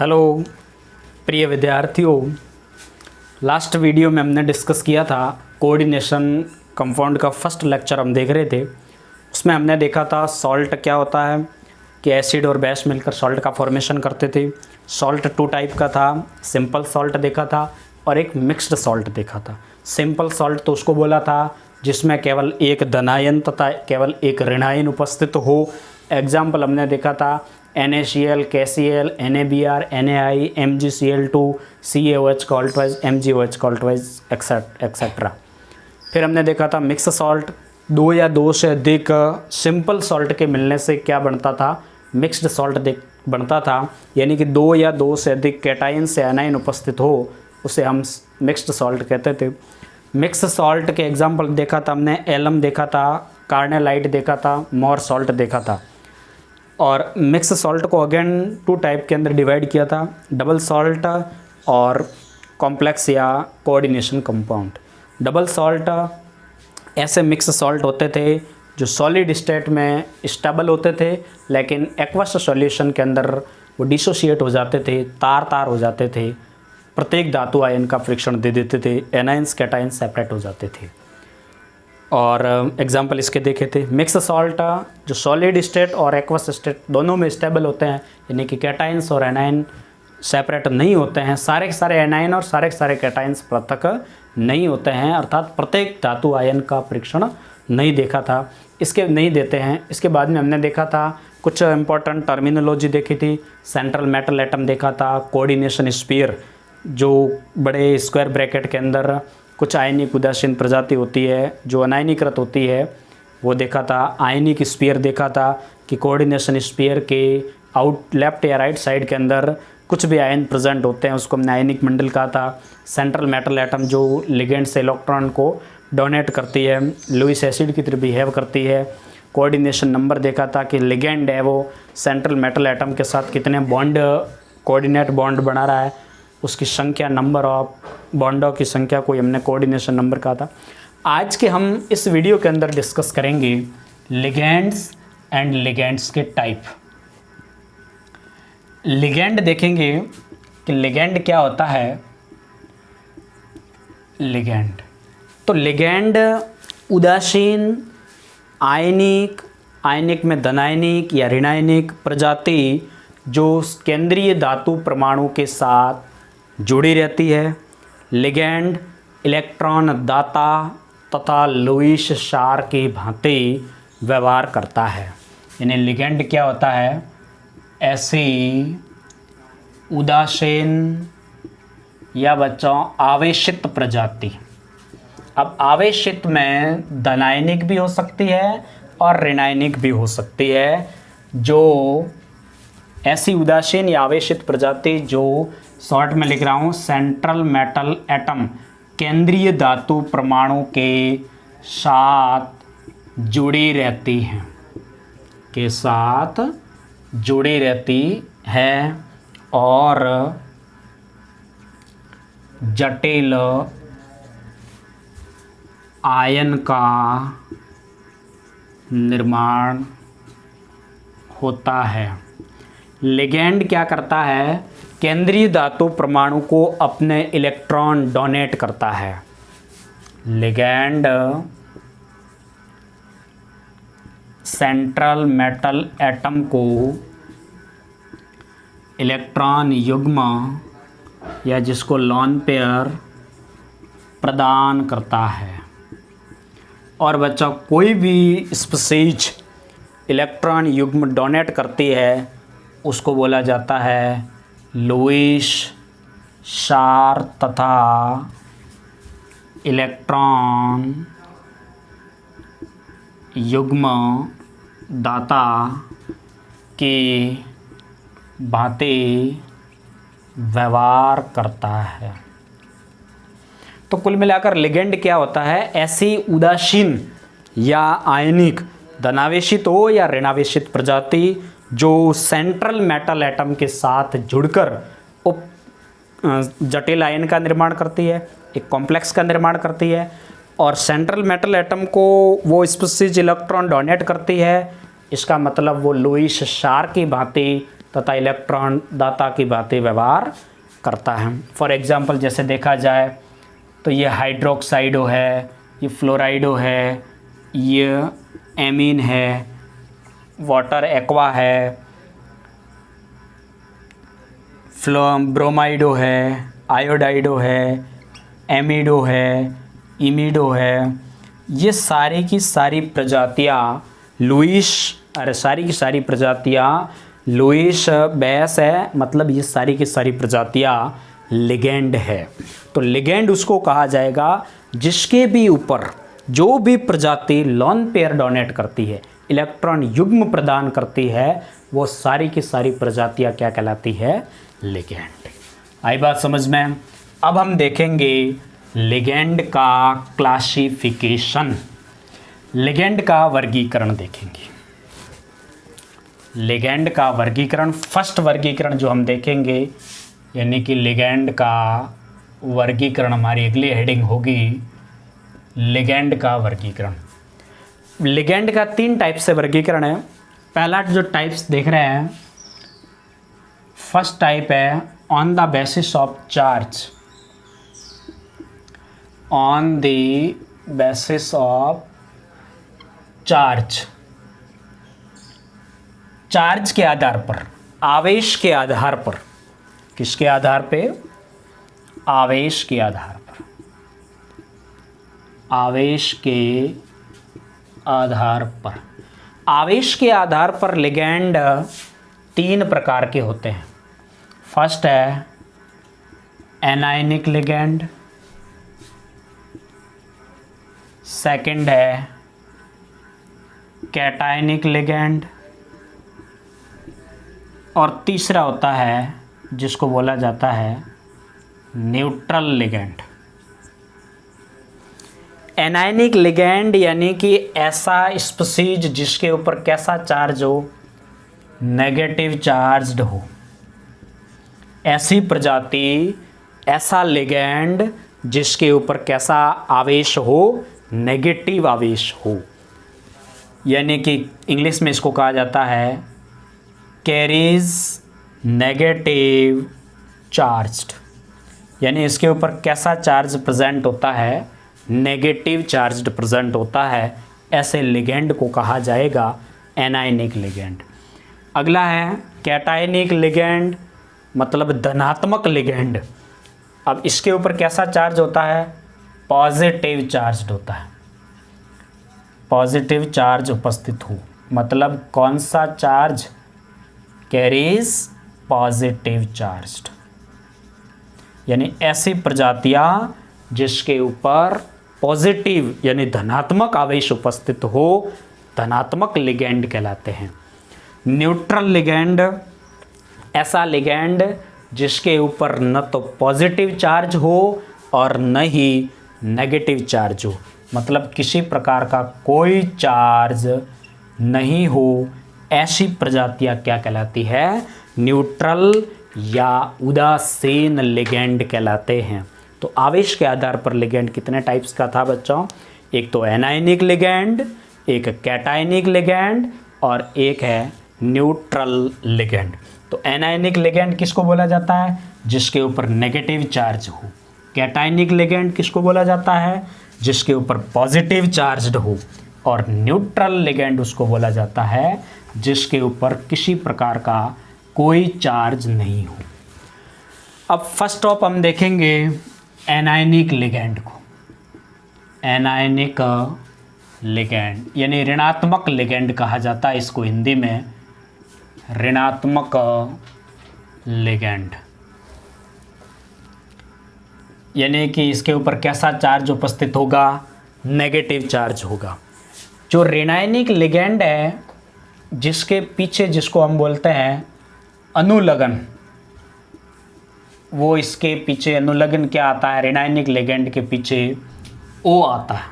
Hello प्रिय विद्यार्थियों, last video में हमने डिस्कस किया था कोऑर्डिनेशन कंपाउंड का फर्स्ट लेक्चर हम देख रहे थे। उसमें हमने देखा था सॉल्ट क्या होता है कि एसिड और बेस मिलकर सॉल्ट का फॉर्मेशन करते थे। सॉल्ट टू टाइप का था, सिंपल सॉल्ट देखा था और एक मिक्स्ड सॉल्ट देखा था। सिंपल सॉल्ट तो उसको बोला था जिसमें केवल एक धनायन तथा केवल एक ऋणायन उपस्थित हो। एग्जाम्पल हमने देखा था NaCl, KCl, NaBr, NaI, MgCl2, CaOH Colt wise, MgOH Colt wise etcetera. फिर हमने देखा था मिक्स सॉल्ट, दो या दो से अधिक सिंपल सॉल्ट के मिलने से क्या बनता था, मिक्स्ड सॉल्ट बनता था। यानी कि दो या दो से अधिक कैटायन से एनायन उपस्थित हो उसे हम मिक्स्ड सॉल्ट कहते थे। मिक्स सॉल्ट के एग्जाम्पल देखा था हमने, एलम देखा था, कार्नेलाइट देखा था, मोर सॉल्ट देखा था। और मिक्स सॉल्ट को अगेन टू टाइप के अंदर डिवाइड किया था, डबल सॉल्ट और कॉम्प्लेक्स या कोऑर्डिनेशन कंपाउंड। डबल सॉल्ट ऐसे मिक्स सॉल्ट होते थे जो सॉलिड स्टेट में स्टेबल होते थे, लेकिन एक्वस सॉल्यूशन के अंदर वो डिसोशिएट हो जाते थे, तार तार हो जाते थे। प्रत्येक धातु आयन का फ्रिक्शन दे देते थे, एनायंस कैटायंस सेपरेट हो जाते थे। और एग्जाम्पल इसके देखे थे। मिक्स सॉल्ट जो सॉलिड स्टेट और एक्वस स्टेट दोनों में स्टेबल होते हैं, यानी कि कैटायंस और एनायन सेपरेट नहीं होते हैं। सारे के सारे एनायन और सारे के सारे कैटायंस पृथक नहीं होते हैं, अर्थात प्रत्येक धातु आयन का परीक्षण नहीं देखा था, इसके नहीं देते हैं। इसके बाद में हमने देखा था कुछ इंपॉर्टेंट टर्मिनोलॉजी देखी थी। सेंट्रल मेटल एटम देखा था, कोऑर्डिनेशन स्फीयर जो बड़े स्क्वायर ब्रैकेट के अंदर कुछ आयनिक उदासीन प्रजाति होती है जो अनायनीकृत होती है वो देखा था। आयनिक स्फीयर देखा था कि कोऑर्डिनेशन स्फीयर के आउट लेफ्ट या राइट साइड के अंदर कुछ भी आयन प्रेजेंट होते हैं उसको हमने आयनिक मंडल कहा था। सेंट्रल मेटल एटम जो लिगेंड से इलेक्ट्रॉन को डोनेट करती है, लुईस एसिड की तरह बिहेव करती है। कोऑर्डिनेशन नंबर देखा था कि लिगेंड है वो सेंट्रल मेटल एटम के साथ कितने बॉन्ड कोऑर्डिनेट बॉन्ड बना रहा है, उसकी संख्या, नंबर ऑफ बॉन्डों की संख्या को हमने कोऑर्डिनेशन नंबर कहा था। आज के हम इस वीडियो के अंदर डिस्कस करेंगे लिगेंड्स एंड लिगेंड्स के टाइप। लिगेंड देखेंगे कि लिगेंड क्या होता है। लिगेंड तो लिगेंड उदासीन आयनिक में धनायनिक या ऋणायनिक प्रजाति जो केंद्रीय धातु परमाणु के साथ जुड़ी रहती है। लिगेंड इलेक्ट्रॉन दाता तथा लुईस क्षार की भांति व्यवहार करता है। यानी लिगेंड क्या होता है, ऐसी उदासीन या बच्चों आवेशित प्रजाति। अब आवेशित में धनायनिक भी हो सकती है और ऋणायनिक भी हो सकती है। जो ऐसी उदासीन या आवेशित प्रजाति जो शॉर्ट में लिख रहा हूँ सेंट्रल मेटल एटम केंद्रीय धातु परमाणु के साथ जुड़ी रहती हैं, के साथ जुड़ी रहती है और जटिल आयन का निर्माण होता है। लिगेंड क्या करता है, केंद्रीय धातु परमाणु को अपने इलेक्ट्रॉन डोनेट करता है। लिगेंड सेंट्रल मेटल एटम को इलेक्ट्रॉन युग्म या जिसको लोन पेयर प्रदान करता है। और बच्चों कोई भी स्पीशीज इलेक्ट्रॉन युग्म डोनेट करती है उसको बोला जाता है लुईस क्षार तथा इलेक्ट्रॉन युग्म दाता की भांति व्यवहार करता है। तो कुल मिलाकर लिगेंड क्या होता है, ऐसी उदासीन या आयनिक धनावेशित हो या ऋणावेशित प्रजाति जो सेंट्रल मेटल एटम के साथ जुड़कर उप जटिल आयन का निर्माण करती है, एक कॉम्प्लेक्स का निर्माण करती है। और सेंट्रल मेटल एटम को वो स्पीशीज इलेक्ट्रॉन डोनेट करती है। इसका मतलब वो लुईस क्षार की भांति तथा इलेक्ट्रॉन दाता की भांति व्यवहार करता है। फॉर एग्जांपल जैसे देखा जाए तो ये हाइड्रोक्साइडो है, ये फ्लोराइडो है, ये एमीन है, वाटर एक्वा है, ब्रोमाइडो है, आयोडाइडो है, एमिडो है, इमिडो है। ये सारी की सारी प्रजातियाँ लुईस बेस है, मतलब ये सारी की सारी प्रजातियाँ लिगेंड है। तो लिगेंड उसको कहा जाएगा जिसके भी ऊपर जो भी प्रजाति लोन पेयर डोनेट करती है, इलेक्ट्रॉन युग्म प्रदान करती है, वो सारी की सारी प्रजातियाँ क्या कहलाती है? लिगेंड। आई बात समझ में? अब हम देखेंगे लिगेंड का क्लासिफिकेशन, लिगेंड का वर्गीकरण देखेंगे। लिगेंड का वर्गीकरण, फर्स्ट वर्गीकरण जो हम देखेंगे, यानी कि लिगेंड का वर्गीकरण, हमारी अगली हेडिंग होगी लिगेंड का वर्गीकरण। लिगेंड का 3 टाइप से वर्गीकरण है। पहला जो टाइप्स देख रहे हैं, फर्स्ट टाइप है on the basis of charge, on the basis of charge, charge के आधार पर, आवेश के आधार पर। किसके आधार पे? आवेश के आधार पर। आवेश के आधार पर। आवेश के आधार पर लिगेंड 3 प्रकार के होते हैं। फर्स्ट है एनायनिक लिगेंड, सेकंड है कैटायनिक लिगेंड, और तीसरा होता है जिसको बोला जाता है न्यूट्रल लिगेंड। एनायनिक लिगेंड यानी कि ऐसा स्पीशीज जिसके ऊपर कैसा चार्ज हो? नेगेटिव चार्ज्ड हो। ऐसी प्रजाति, ऐसा लिगेंड जिसके ऊपर कैसा आवेश हो? नेगेटिव आवेश हो। यानी कि इंग्लिश में इसको कहा जाता है कैरीज नेगेटिव चार्ज्ड, यानी इसके ऊपर कैसा चार्ज प्रेजेंट होता है? नेगेटिव चार्ज्ड प्रेजेंट होता है। ऐसे लिगेंड को कहा जाएगा एनायनिक लिगेंड। अगला है कैटायनिक लिगेंड, मतलब धनात्मक लिगेंड। अब इसके ऊपर कैसा चार्ज होता है? पॉजिटिव चार्ज्ड होता है। पॉजिटिव चार्ज उपस्थित हो, मतलब कौन सा चार्ज? Carries positive charged. यानी ऐसी प्रजातियां जिसके ऊपर पॉजिटिव यानी धनात्मक आवेश उपस्थित हो, धनात्मक लिगेंड कहलाते हैं। न्यूट्रल लिगेंड, ऐसा लिगेंड जिसके ऊपर न तो पॉजिटिव चार्ज हो और न ही नेगेटिव चार्ज हो, मतलब किसी प्रकार का कोई चार्ज नहीं हो। ऐसी प्रजातियां क्या कहलाती है? न्यूट्रल या उदासीन लिगेंड कहलाते हैं। तो आवेश के आधार पर लिगेंड कितने टाइप्स का था बच्चों? एक तो एनायनिक लिगेंड, एक कैटायनिक लिगेंड, और एक है न्यूट्रल लिगेंड। तो एनायनिक लिगेंड किसको बोला जाता है? जिसके ऊपर नेगेटिव चार्ज हो। कैटायनिक लिगेंड किसको बोला जाता है? जिसके ऊपर पॉजिटिव चार्ज्ड हो। और न्यूट्रल लिगेंड उसको बोला जाता है जिसके ऊपर किसी प्रकार का कोई चार्ज नहीं हो। अब फर्स्ट ऑफ हम देखेंगे एनायनिक लिगेंड को। एनायनिक लिगेंड यानी ऋणात्मक लिगेंड कहा जाता है इसको हिंदी में, ऋणात्मक लिगेंड। यानी कि इसके ऊपर कैसा चार्ज उपस्थित होगा? नेगेटिव चार्ज होगा। जो ऋणायनिक लिगेंड है जिसके पीछे, जिसको हम बोलते हैं अनुलग्न, वो इसके पीछे अनुलग्न क्या आता है? ऋणायनिक लिगेंड के पीछे O आता है।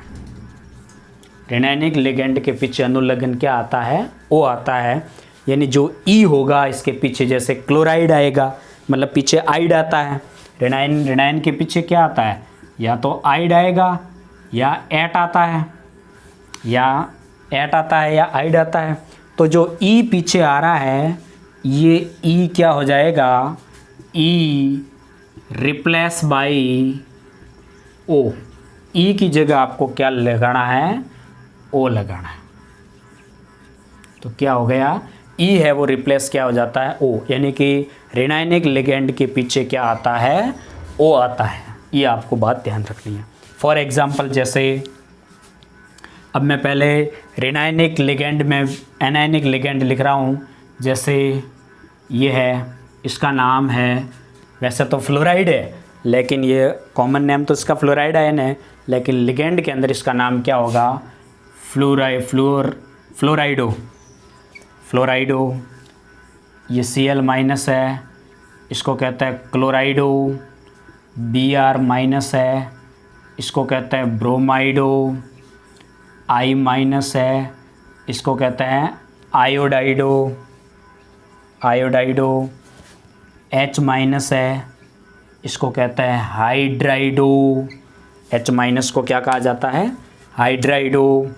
ऋणायनिक लिगेंड के पीछे अनुलग्न क्या आता है? O आता है। यानी जो E होगा इसके पीछे, जैसे क्लोराइड आएगा, मतलब पीछे आइड आता है। ऋणायन के पीछे क्या आता है? या तो आइड आएगा या एट आता है, या एट आता है या आइड आता है। तो जो E पीछे आ रहा है ये ई क्या हो जाएगा, ई रिप्लेस बाई ओ। ई की जगह आपको क्या लगाना है, ओ लगाना है। तो क्या हो गया, ई है वो रिप्लेस क्या हो जाता है, ओ, यानी कि रेनाइनिक लिगेंड के पीछे क्या आता है, ओ आता है। ये आपको बात ध्यान रखनी है। फॉर एग्जांपल जैसे अब मैं पहले रेनाइनिक लिगेंड में एनाइनिक लिगेंड लिख रहा हूँ। जैसे ये है, इसका नाम है, वैसे तो फ्लोराइड है लेकिन ये कॉमन नेम तो इसका फ्लोराइड आयन है, लेकिन लिगेंड के अंदर इसका नाम क्या होगा, फ्लोराइडो। ये Cl माइनस है, इसको कहते हैं क्लोराइडो। Br माइनस है, इसको कहते हैं ब्रोमाइडो। I माइनस है, इसको कहते हैं आयोडाइडो। H माइनस है, इसको कहते हैं हाइड्राइडो। H माइनस को क्या कहा जाता है, हाइड्राइडो।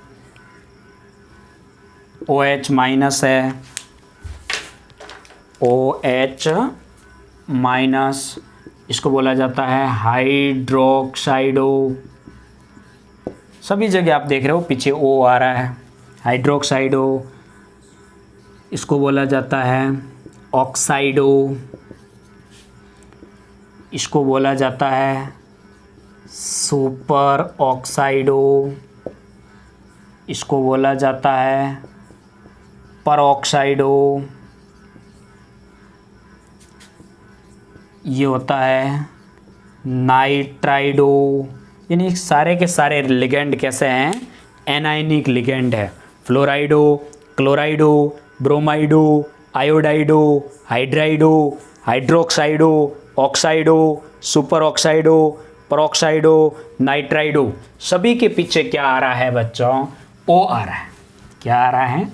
OH माइनस है, OH माइनस, इसको बोला जाता है हाइड्रोक्साइडो। सभी जगह आप देख रहे हो पीछे O आ रहा है, हाइड्रोक्साइडो। इसको बोला जाता है ऑक्साइडो। इसको बोला जाता है सुपर ऑक्साइडो। इसको बोला जाता है परऑक्साइडो। ये होता है नाइट्राइडो। यानी सारे के सारे लिगेंड कैसे हैं, एनाइनिक लिगेंड है। फ्लोराइडो, क्लोराइडो, ब्रोमाइडो, आयोडाइडो, हाइड्राइडो, हाइड्रोक्साइडो, ऑक्साइडो, सुपर ऑक्साइडो, परऑक्साइडो, नाइट्राइडो। सभी के पीछे क्या आ रहा है बच्चों, ओ आ रहा है। क्या आ रहा है,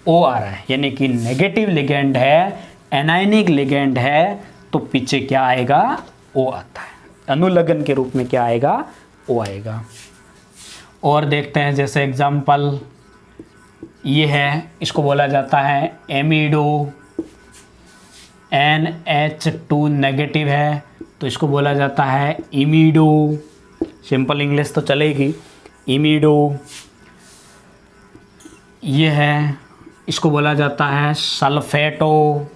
ओ आ रहा है। यानी कि नेगेटिव लिगेंड है, एनाइनिक लिगेंड है, तो पीछे क्या आएगा, ओ आता है। अनुलग्न के रूप में क्या आएगा, ओ आएगा। और देखते हैं जैसे एग्जाम्पल ये है, इसको बोला जाता है एमिडो। NH2 नेगेटिव है तो इसको बोला जाता है इमिडो। सिंपल इंग्लिश तो चलेगी, इमिडो। ये है, इसको बोला जाता है सल्फेटो।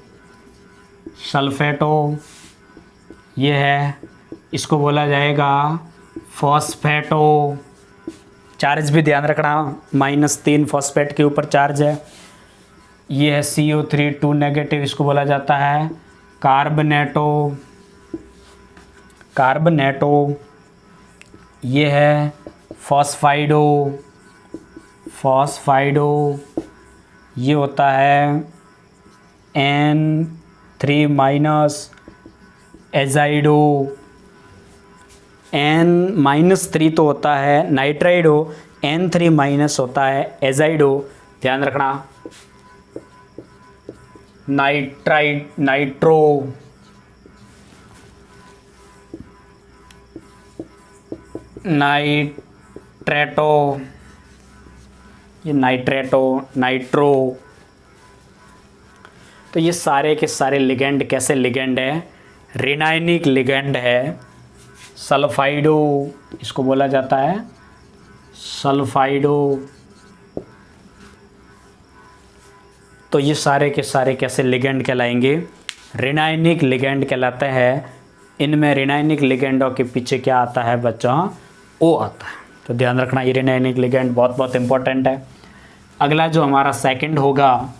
ये है, इसको बोला जाएगा फॉस्फेटो। चार्ज भी ध्यान रखना, -3 फॉस्फेट के ऊपर चार्ज है। ये है CO3 2 नेगेटिव, इसको बोला जाता है कार्बनेटो। ये है फॉस्फाइडो। ये होता है N3- एजाइडो। N-3 तो होता है नाइट्राइडो, N3- होता है एजाइडो। ध्यान रखना, नाइट्रो। नाइट्रेटो, ये नाइट्रो। तो ये सारे के सारे लिगेंड कैसे लिगेंड है, रेनाइनिक लिगेंड है। सल्फाइडो, इसको बोला जाता है सल्फाइडो। तो ये सारे के सारे कैसे लिगेंड कहलाएंगे, रेनाइनिक लिगेंड कहलाते हैं। इनमें रेनाइनिक लिगेंडों के पीछे क्या आता है बच्चों, ओ आता है। तो ध्यान रखना, ये रेनाइनिक लिगेंड बहुत बहुत इंपॉर्टेंट है। अगला जो हमारा सेकंड होगा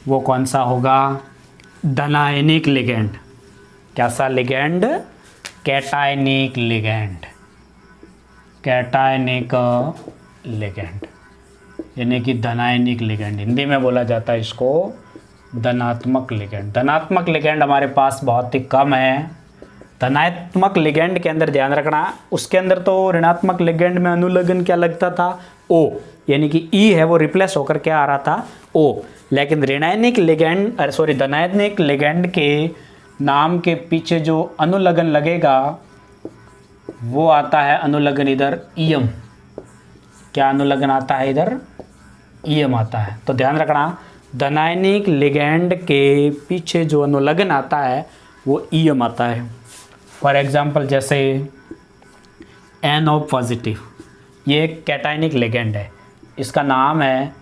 वो कौन सा होगा, धनायनिक लिगेंड। कैसा लिगेंड, कैटायनिक लिगेंड। यानी कि धनायनिक लिगेंड, हिंदी में बोला जाता है इसको धनात्मक लिगेंड। धनात्मक लिगेंड हमारे पास बहुत ही कम है। धनात्मक लिगेंड के अंदर ध्यान रखना, उसके अंदर तो ऋणात्मक लिगेंड में अनुलग्न क्या लगता था, ओ, यानी कि ई है वो रिप्लेस होकर क्या आ रहा था, ओ। लेकिन धनायनिक लिगेंड के नाम के पीछे जो अनुलग्न लगेगा वो आता है अनुलग्न इधर ईयम। क्या अनुलग्न आता है इधर, ईयम आता है। तो ध्यान रखना, धनायनिक लिगैंड के पीछे जो अनुलग्न आता है वो ईएम आता है। फॉर एग्जांपल जैसे NO पॉजिटिव, ये एक कैटायनिक लिगैंड है, इसका नाम है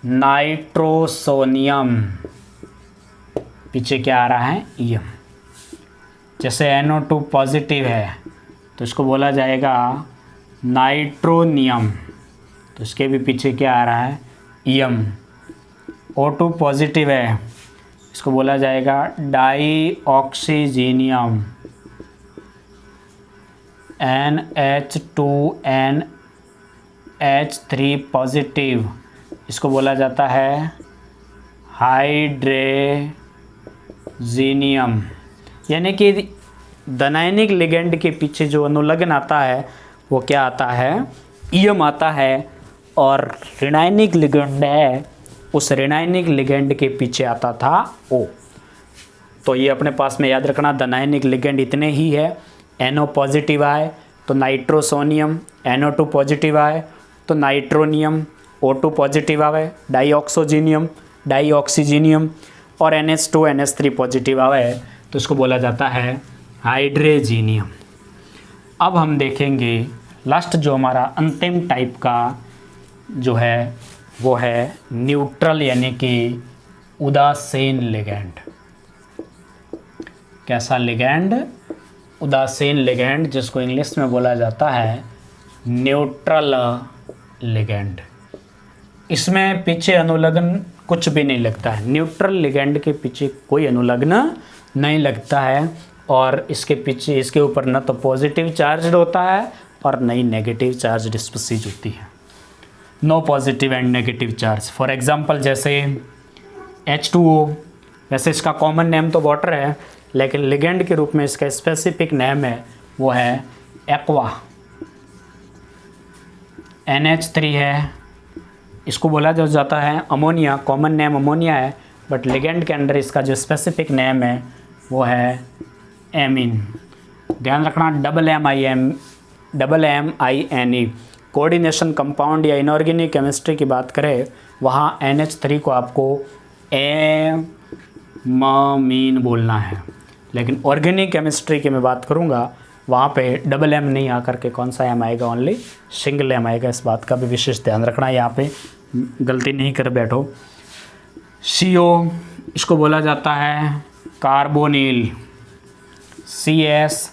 नाइट्रोसोनियम, पीछे क्या आ रहा है ईएम। जैसे NO2 पॉजिटिव है तो इसको बोला जाएगा नाइट्रोनियम, तो इसके भी पीछे क्या आ रहा है ईएम। O2 पॉजिटिव है, इसको बोला जाएगा डाईऑक्सीजीनियम। NH2NH3 पॉजिटिव, इसको बोला जाता है हाइड्रेजीनियम। यानी कि धनायनिक लिगैंड के पीछे जो अनुलग्न आता है वो क्या आता है ईएम आता है, और ऋणायनिक लिगैंड है उस ऋणायनिक लिगैंड के पीछे आता था O। तो ये अपने पास में याद रखना, धनायनिक लिगैंड इतने ही है। NO पॉजिटिव आए तो नाइट्रोसोनियम, NO2 पॉजिटिव आए तो नाइट्रोनियम, O2 पॉजिटिव आवे डाईऑक्सोजीनियम, डाईऑक्सीजीनियम, और NH2 NH3 पॉजिटिव आवे तो इसको बोला जाता है हाइड्रेजीनियम। अब हम देखेंगे लास्ट जो हमारा अंतिम टाइप का जो है वो है न्यूट्रल यानी कि उदासीन लिगैंड। कैसा लिगैंड? उदासीन लिगैंड, जिसको इंग्लिश में बोला जाता है न्यूट्रल लिगैंड। इसमें पीछे अनुलग्न कुछ भी नहीं लगता है, न्यूट्रल लिगैंड के पीछे कोई अनुलग्न नहीं लगता है, और इसके पीछे इसके ऊपर न तो पॉजिटिव चार्ज होता है और न ही नेगेटिव चार्ज स्पीसीज होती है। No positive and negative charge. For example जैसे H2O, वैसे इसका कॉमन नेम तो वाटर है, लेकिन लिगैंड के रूप में इसका स्पेसिफिक नेम है वो है एक्वा। NH3 है, इसको बोला जाता है अमोनिया, कॉमन नेम अमोनिया है, बट लिगैंड के अंदर इसका जो स्पेसिफिक नेम है वो है एमीन। ध्यान रखना, MMINE। कोऑर्डिनेशन कंपाउंड या इनऑर्गेनिक केमिस्ट्री की बात करें वहाँ NH3 को आपको एमीन बोलना है, लेकिन ऑर्गेनिक केमिस्ट्री की मैं बात करूँगा वहाँ पे M नहीं आकर के कौन सा M आएगा, ओनली सिंगल M आएगा। इस बात का भी विशेष ध्यान रखना, यहाँ पे गलती नहीं कर बैठो। CO, इसको बोला जाता है कार्बोनिल। CS,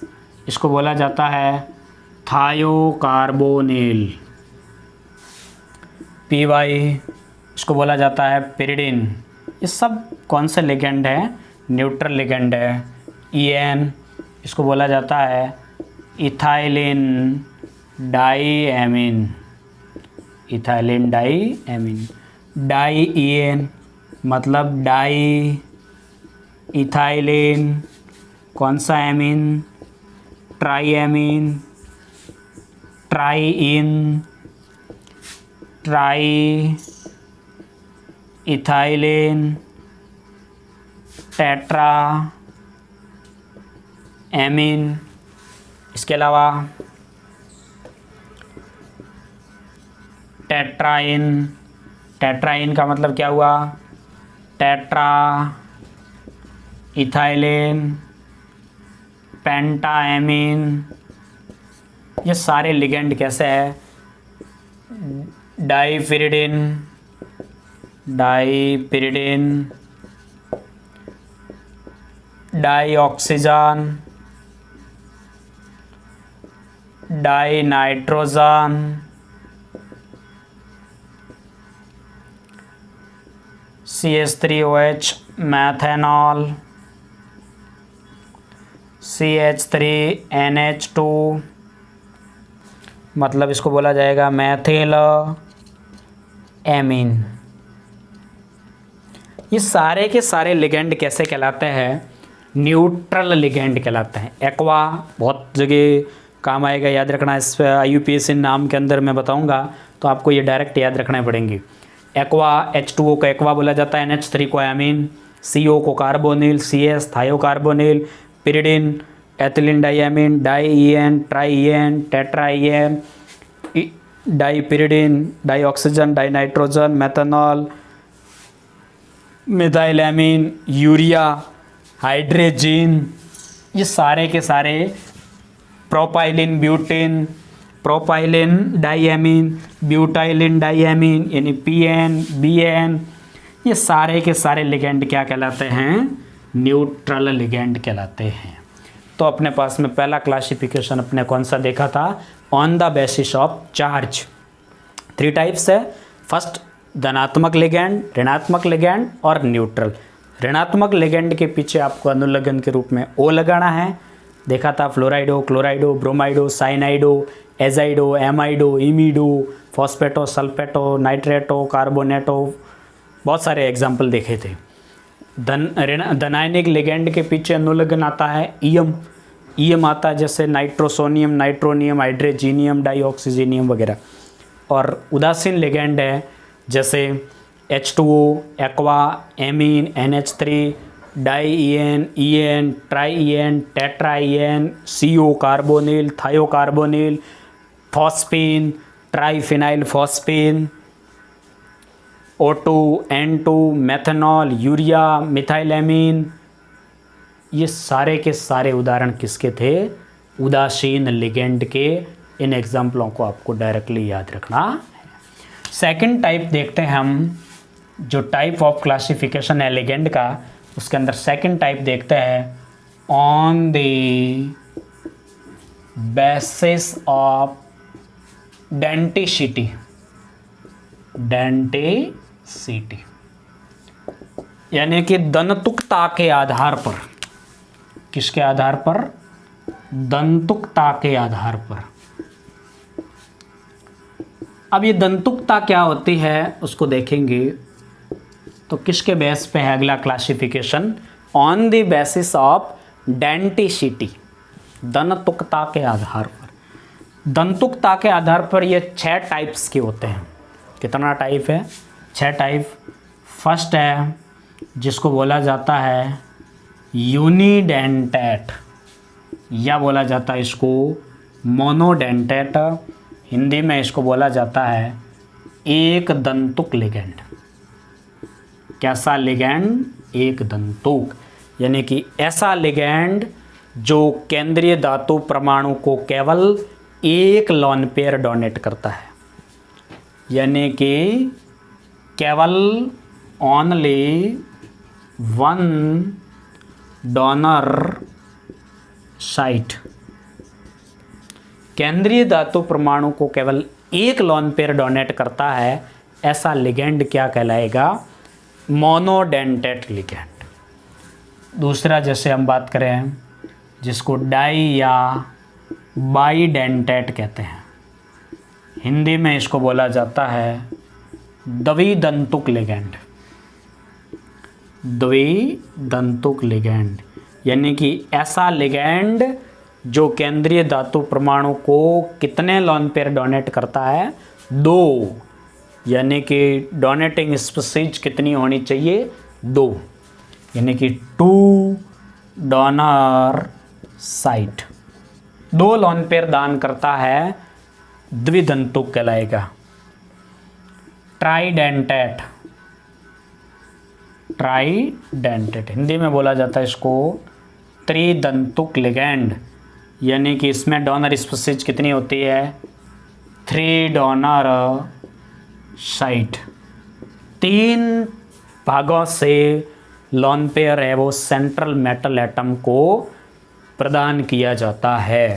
इसको बोला जाता है थायोकार्बोनिल। PY, इसको बोला जाता है पिरिडिन। ये सब कौन से लिगैंड है? न्यूट्रल लिगैंड है। EN, इसको बोला जाता है इथाइलिन डाईएमीन। इथाइलिन डाईएमीन। डाईEN मतलब डाई इथाइलिन, कौन सा amine? Triamine. Trien, tri ethylene, tetra amine. इसके अलावा टेट्राइन। टेट्राइन का मतलब क्या हुआ? Tetra ethylene, pentamine. ये सारे लिगैंड कैसे है? डाईपिरिडिन, डाईपिरिडिन, डाईऑक्सीजन, डाईनाइट्रोजन, CH3OH मैथेनॉल, CH3NH2 मतलब इसको बोला जाएगा मैथिल एमीन। ये सारे के सारे लिगैंड कैसे कहलाते हैं? न्यूट्रल लिगैंड कहलाते हैं। एक्वा बहुत जगह काम आएगा, याद रखना। इस IUPAC नाम के अंदर मैं बताऊंगा तो आपको ये डायरेक्ट याद रखने पड़ेंगे। एक्वा, H2O को एक्वा बोला जाता है, NH3 को एमीन, CO को carbonyl, CS thiocarbonyl, pyridine, ethylene diamine, डाईEN, ट्राईEN, tetraen, dipyridine, dioxygen, dinitrogen, methanol, methylamine, urea, hydrogen, ये सारे के सारे, propylene butane, propylene diamine, butylene diamine यानी पीएन, बीएन, ये सारे के सारे लिगेंड क्या कहलाते हैं? न्यूट्रल लिगेंड कहलाते हैं। तो अपने पास में पहला क्लासिफिकेशन अपने कौन सा देखा था? On the basis of charge. 3 types है। फर्स्ट धनात्मक लिगेंड, ऋणात्मक लिगेंड और न्यूट्रल। ऋणात्मक लिगेंड के पीछे आपको अनुलग्न के रूप में ओ लगाना है। देखा था फ्लोराइडो, क्लोराइडो, ब्रोमाइडो, साइनाइडो, एजाइडो, एमाइडो, इमिडो, फॉस्फेटो, सल्फेटो, नाइट्रेटो, कार्बोनेटो, बहुत सारे एग्जाम्पल देखे थे। धनायनिक लिगेंड के पीछे अनुलग्न आता है ईएम। ईएम आता है जैसे नाइट्रोसोनियम, नाइट्रोनियम, हाइड्रोजीनियम, डाइऑक्सीजीनियम वगैरह। और उदासीन लिगेंड है जैसे H2O, aqua, amine, NH3, dien, en, trien, tetraen, CO carbonyl, thiocarbonyl, phosphine, triphenyl phosphine, O2, N2, methanol, urea, methylamine, ये सारे के सारे उदाहरण किसके थे? उदासीन लिगेंड के। इन एग्जाम्पलों को आपको डायरेक्टली याद रखना है। सेकंड टाइप देखते हैं हम, जो टाइप ऑफ क्लासिफिकेशन है लिगेंड का, उसके अंदर सेकंड टाइप देखते हैं on the basis of denticity. Denticity यानी कि दंतुकता के आधार पर। किसके आधार पर? दंतुकता के आधार पर। अब ये दंतुकता क्या होती है उसको देखेंगे। तो किसके बेस पे है अगला classification? On the basis of denticity, दंतुकता के आधार पर। दंतुकता के आधार पर ये 6 टाइप्स के होते हैं। कितना टाइप है? 6 टाइप। फर्स्ट है जिसको बोला जाता है यूनिडेंटेट, या बोला जाता है इसको मोनोडेंटेट। हिंदी में इसको बोला जाता है एक दंतुक लिगेंड। कैसा लिगेंड? एक दंतुक, यानी कि ऐसा लिगेंड जो केंद्रीय धातु परमाणु को केवल एक लोन पेयर डोनेट करता है, यानी कि केवल ओनली वन डोनर साइट। केंद्रीय धातु परमाणु को केवल एक लोन पेयर डोनेट करता है, ऐसा लिगेंड क्या कहलाएगा? Monodentate ligand. दूसरा जैसे हम बात करें जिसको डाई या बाईडेंटेट कहते हैं, हिंदी में इसको बोला जाता है द्विदंतुक लिगेंड। द्विदंतुक लिगेंड यानी कि ऐसा लिगेंड जो केंद्रीय धातु परमाणु को कितने लोन पेयर डोनेट करता है? 2, यानी कि डोनेटिंग स्पीशीज कितनी होनी चाहिए? 2, यानी कि 2 डोनर साइट। 2 लोन पेयर दान करता है, द्विदंतुक कहलाएगा। ट्राइडेंटेट, ट्राइडेंटेट हिंदी में बोला जाता है इसको त्रिदंतुक लिगेंड, यानी कि इसमें डोनर स्पीशीज कितनी होती है? 3 डोनर साइट। 3 भागों से लोन पेयर है वो सेंट्रल मेटल एटम को प्रदान किया जाता है।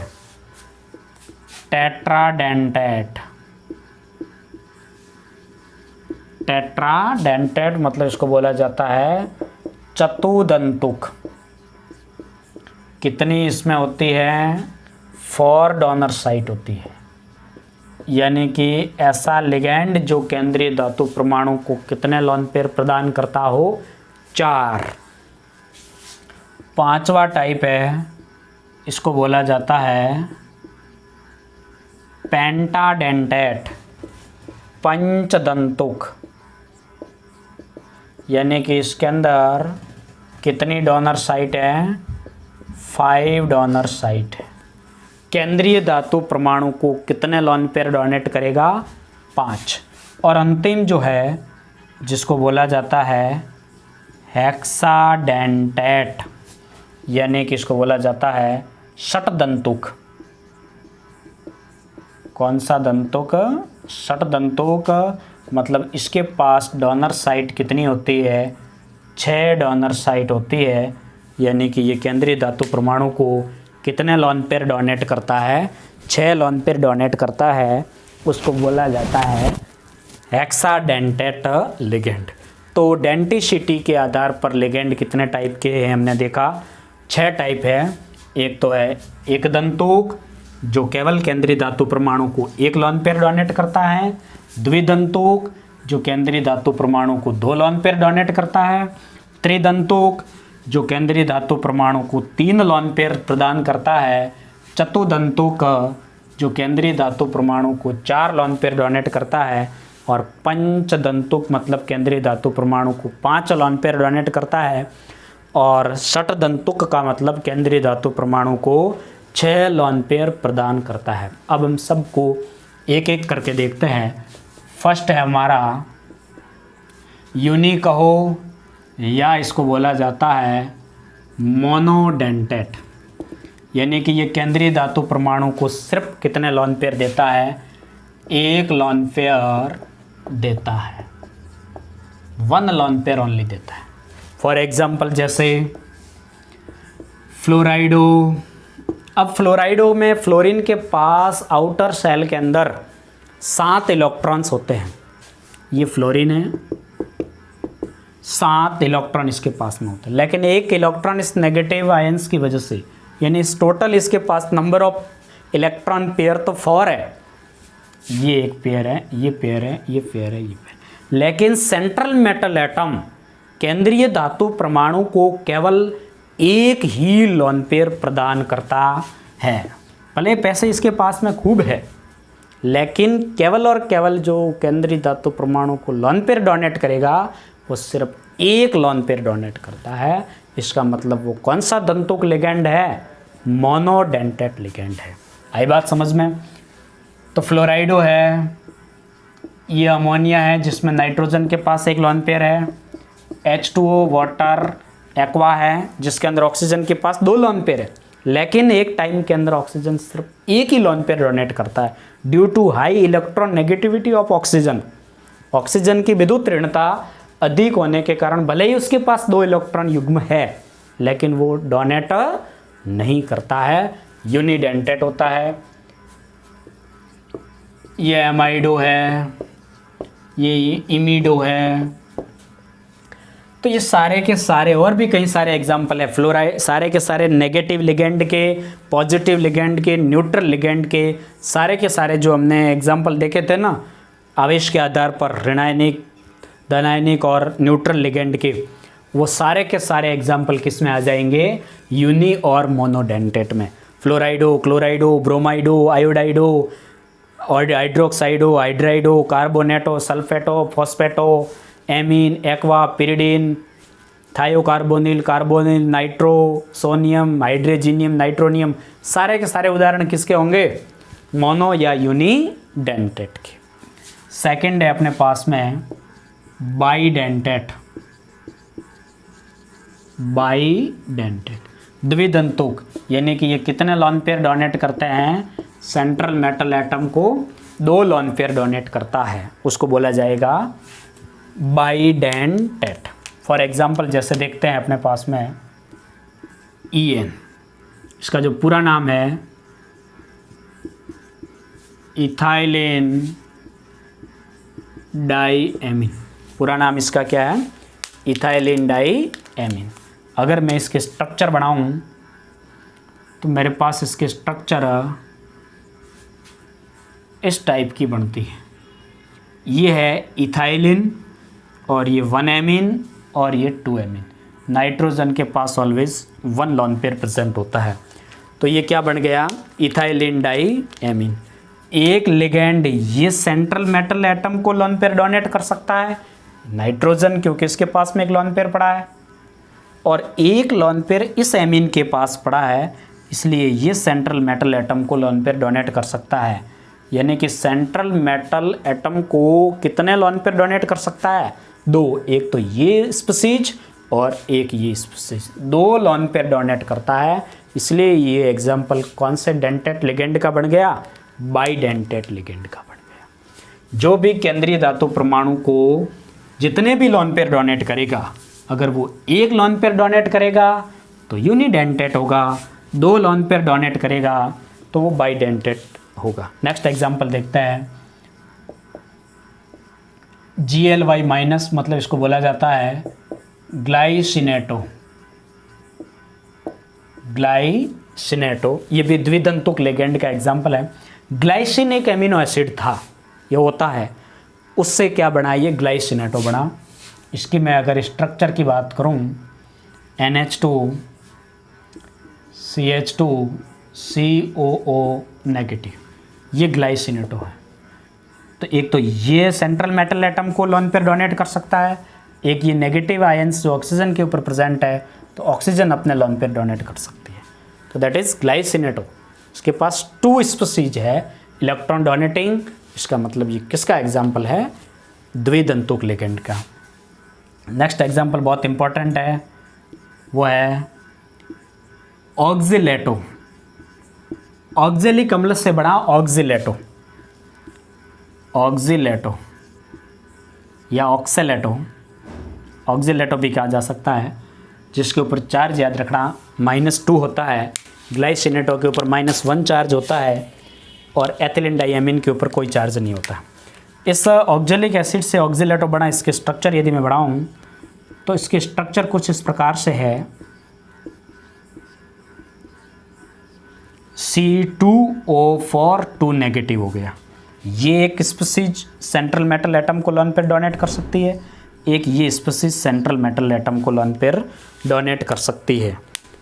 टेट्राडेंटेट, टेट्राडेंटेट मतलब इसको बोला जाता है चतुदंतुक। कितनी इसमें होती है? 4 डोनर साइट होती है, यानी कि ऐसा लिगेंड जो केंद्रीय धातु परमाणु को कितने लोन पेयर प्रदान करता हो? 4। 5वां टाइप है, इसको बोला जाता है पेंटाडेंटेट, पंचदंतुक, यानी कि इसके अंदर कितनी डोनर साइट है? 5 डोनर साइट है। केंद्रीय धातु परमाणु को कितने लोन पेयर डोनेट करेगा? 5। और अंतिम जो है जिसको बोला जाता है हेक्साडेंटेट, यानी कि इसको बोला जाता है षटदंतुक। कौन सा दंतुक? षटदंतुक। मतलब इसके पास डोनर साइट कितनी होती है? 6 डोनर साइट होती है, यानी कि ये केंद्रीय धातु परमाणु को कितने लोन पेयर डोनेट करता है? 6 लोन पेयर डोनेट करता है। उसको बोला जाता है हेक्साडेंटेट लिगेंड। तो डेंटिसिटी के आधार पर लिगेंड कितने टाइप के हैं हमने देखा, 6 टाइप है। एक तो है एक दंतुक जो केवल केंद्रीय धातु परमाणु को 1 लोन पेयर डोनेट करता है। द्विदंतुक जो केंद्रीय धातु परमाणु को 2 लोन पेयर डोनेट करता है। त्रिदंतुक जो केंद्रीय धातु परमाणु को 3 लोन पेयर प्रदान करता है। चतुदंतुक जो केंद्रीय धातु परमाणु को 4 लोन पेयर डोनेट करता है। और पंचदंतुक मतलब केंद्रीय धातु परमाणु को 5 लोन पेयर डोनेट करता है। और षटदंतुक का मतलब केंद्रीय धातु परमाणु को 6 लोन पेयर प्रदान करता है। अब हम सबको एक एक करके देखते हैं। फर्स्ट है हमारा यूनी कहो या इसको बोला जाता है मोनोडेंटेट, यानी कि ये केंद्रीय धातु परमाणु को सिर्फ कितने लोन पेयर देता है? 1 लोन पेयर देता है, 1 लोन पेयर ओनली देता है। फॉर एग्जाम्पल जैसे फ्लोराइडो। अब फ्लोराइडो में फ्लोरीन के पास आउटर सेल के अंदर 7 इलेक्ट्रॉन्स होते हैं। ये फ्लोरीन है, 7 इलेक्ट्रॉन इसके पास में होते हैं, लेकिन 1 इलेक्ट्रॉन इस नेगेटिव आयंस की वजह से, यानी इस टोटल इसके पास नंबर ऑफ इलेक्ट्रॉन पेयर तो 4 है। ये एक पेयर है, ये पेयर है, ये पेयर है, ये पेयर। लेकिन सेंट्रल मेटल एटम केंद्रीय धातु परमाणु को केवल 1 ही लोन पेयर प्रदान करता है। भले पैसे इसके पास में खूब है, लेकिन केवल और केवल जो केंद्रीय धातु परमाणु को लोन पेयर डोनेट करेगा वो सिर्फ 1 लोन पेयर डोनेट करता है। इसका मतलब वो कौन सा दंतुक लिगेंड है? मोनोडेंटेट लिगेंड है। आई बात समझ में? तो फ्लोराइडो है, ये अमोनिया है जिसमें नाइट्रोजन के पास 1 लोन पेयर है। H2O वाटर एक्वा है जिसके अंदर ऑक्सीजन के पास 2 लोन पेयर है, लेकिन एक टाइम के अंदर ऑक्सीजन सिर्फ 1 ही लोन पेयर डोनेट करता है due to high electron negativity of oxygen. Oxygen की विद्युत ऋणता अधिक होने के कारण भले ही उसके पास 2 इलेक्ट्रॉन युग्म है, लेकिन वो डोनेट नहीं करता है, यूनिडेंटेट होता है। ये एमाइडो है, ये इमिडो है। तो ये सारे के सारे और भी कई सारे एग्जाम्पल है। फ्लोराइड सारे के सारे नेगेटिव लिगेंड के, पॉजिटिव लिगेंड के, न्यूट्रल लिगेंड के, सारे के सारे जो हमने एग्जाम्पल देखे थे ना आवेश के आधार पर ऋणायनिक, धनायनिक और न्यूट्रल लिगेंड के, वो सारे के सारे एग्जाम्पल किस में आ जाएंगे? यूनी और मोनोडेंटेट में। फ्लोराइडो, क्लोराइडो, ब्रोमाइडो, आयोडाइडो और hydroxido, hydrido, carbonato, sulphato, phosphato, amine, aqua, pyridine, thiocarbonyl, carbonyl, nitrosonium, hydrazinium, nitronium, सारे के सारे उदाहरण किसके होंगे? मोनो या यूनिडेंटेट के। सेकंड है अपने पास में बाइडेंटेट। बाइडेंटेट द्विदंतुक, यानी कि ये कितने लोन पेयर डोनेट करते हैं? सेंट्रल मेटल एटम को 2 लोन पेयर डोनेट करता है, उसको बोला जाएगा बाइडेंटेट। फॉर एग्जाम्पल जैसे देखते हैं अपने पास में EN, इसका जो पूरा नाम है इथाइलिन डाईएमीन। पूरा नाम इसका क्या है? इथाइलिन डाईएमीन। अगर मैं इसके स्ट्रक्चर बनाऊं तो मेरे पास इसके स्ट्रक्चर इस टाइप की बनती है। ये है इथाइलिन और ये 1 एमीन और ये 2 एमीन। नाइट्रोजन के पास ऑलवेज 1 लोन पेयर प्रेजेंट होता है। तो ये क्या बन गया? इथाइलिन डाईएमीन। एक लिगेंड ये सेंट्रल मेटल एटम को लोन पेयर डोनेट कर सकता है, नाइट्रोजन, क्योंकि इसके पास में 1 लोन पेयर पड़ा है, और 1 लोन पेयर इस एमीन के पास पड़ा है, इसलिए ये सेंट्रल मेटल एटम को लोन पेयर डोनेट कर सकता है। यानी कि सेंट्रल मेटल एटम को कितने लोन पेयर डोनेट कर सकता है? 2। एक तो ये स्पीसीज और एक ये स्पीसीज, 2 लोन पेयर डोनेट करता है, इसलिए ये एग्जाम्पल कौन से डेंटेट लिगेंड का बन गया, बाइडेंटेट लिगेंड का बन गया। जो भी केंद्रीय धातु परमाणु को जितने भी लोन पेयर डोनेट करेगा, अगर वो एक लोन पेयर डोनेट करेगा तो यूनिडेंटेट होगा, 2 लोन पेयर डोनेट करेगा तो वो बाइडेंटेट होगा। नेक्स्ट एग्जाम्पल देखते हैं। GLY माइनस मतलब इसको बोला जाता है ग्लाइसिनेटो, ये भी द्विदंतुक लिगेंड का एग्जाम्पल है। ग्लाइसिन एक एमिनो एसिड था, ये होता है, उससे क्या बना, ये ग्लाइसिनेटो बना। इसकी मैं अगर स्ट्रक्चर की बात करूं, NH2 CH2 COO नेगेटिव, ये ग्लाइसिनेटो है। तो एक तो ये सेंट्रल मेटल एटम को लोन पेयर डोनेट कर सकता है, एक ये नेगेटिव आयंस जो ऑक्सीजन के ऊपर प्रेजेंट है तो ऑक्सीजन अपने लोन पेयर डोनेट कर सकती है, तो दैट इज ग्लाइसिनेटो। इसके पास 2 स्पीसीज है इलेक्ट्रॉन डोनेटिंग, इसका मतलब ये किसका एग्जाम्पल है, द्विदंतुक लिगेंड का। नेक्स्ट एग्जाम्पल बहुत इंपॉर्टेंट है, वो है ऑक्जिलेटो। ऑक्जेलिक अम्ल से बना ऑक्जिलेटो, ऑक्जिलेटो या ऑक्सेलेटो, ऑक्जिलेटो भी कहा जा सकता है, जिसके ऊपर चार्ज याद रखना -2 होता है, ग्लाइसिनेटो के ऊपर -1 चार्ज होता है और एथिलीन डाइएमीन के ऊपर कोई चार्ज नहीं होता। इस ऑक्जेलिक एसिड से ऑक्जिलेटो बना। इसके स्ट्रक्चर यदि मैं बढ़ाऊँ तो इसके स्ट्रक्चर कुछ इस प्रकार से है, C2O4 2 नेगेटिव हो गया। ये एक स्पीसीज सेंट्रल मेटल एटम को लोन पेयर डोनेट कर सकती है, एक ये स्पीसीज सेंट्रल मेटल एटम को लोन पेयर डोनेट कर सकती है।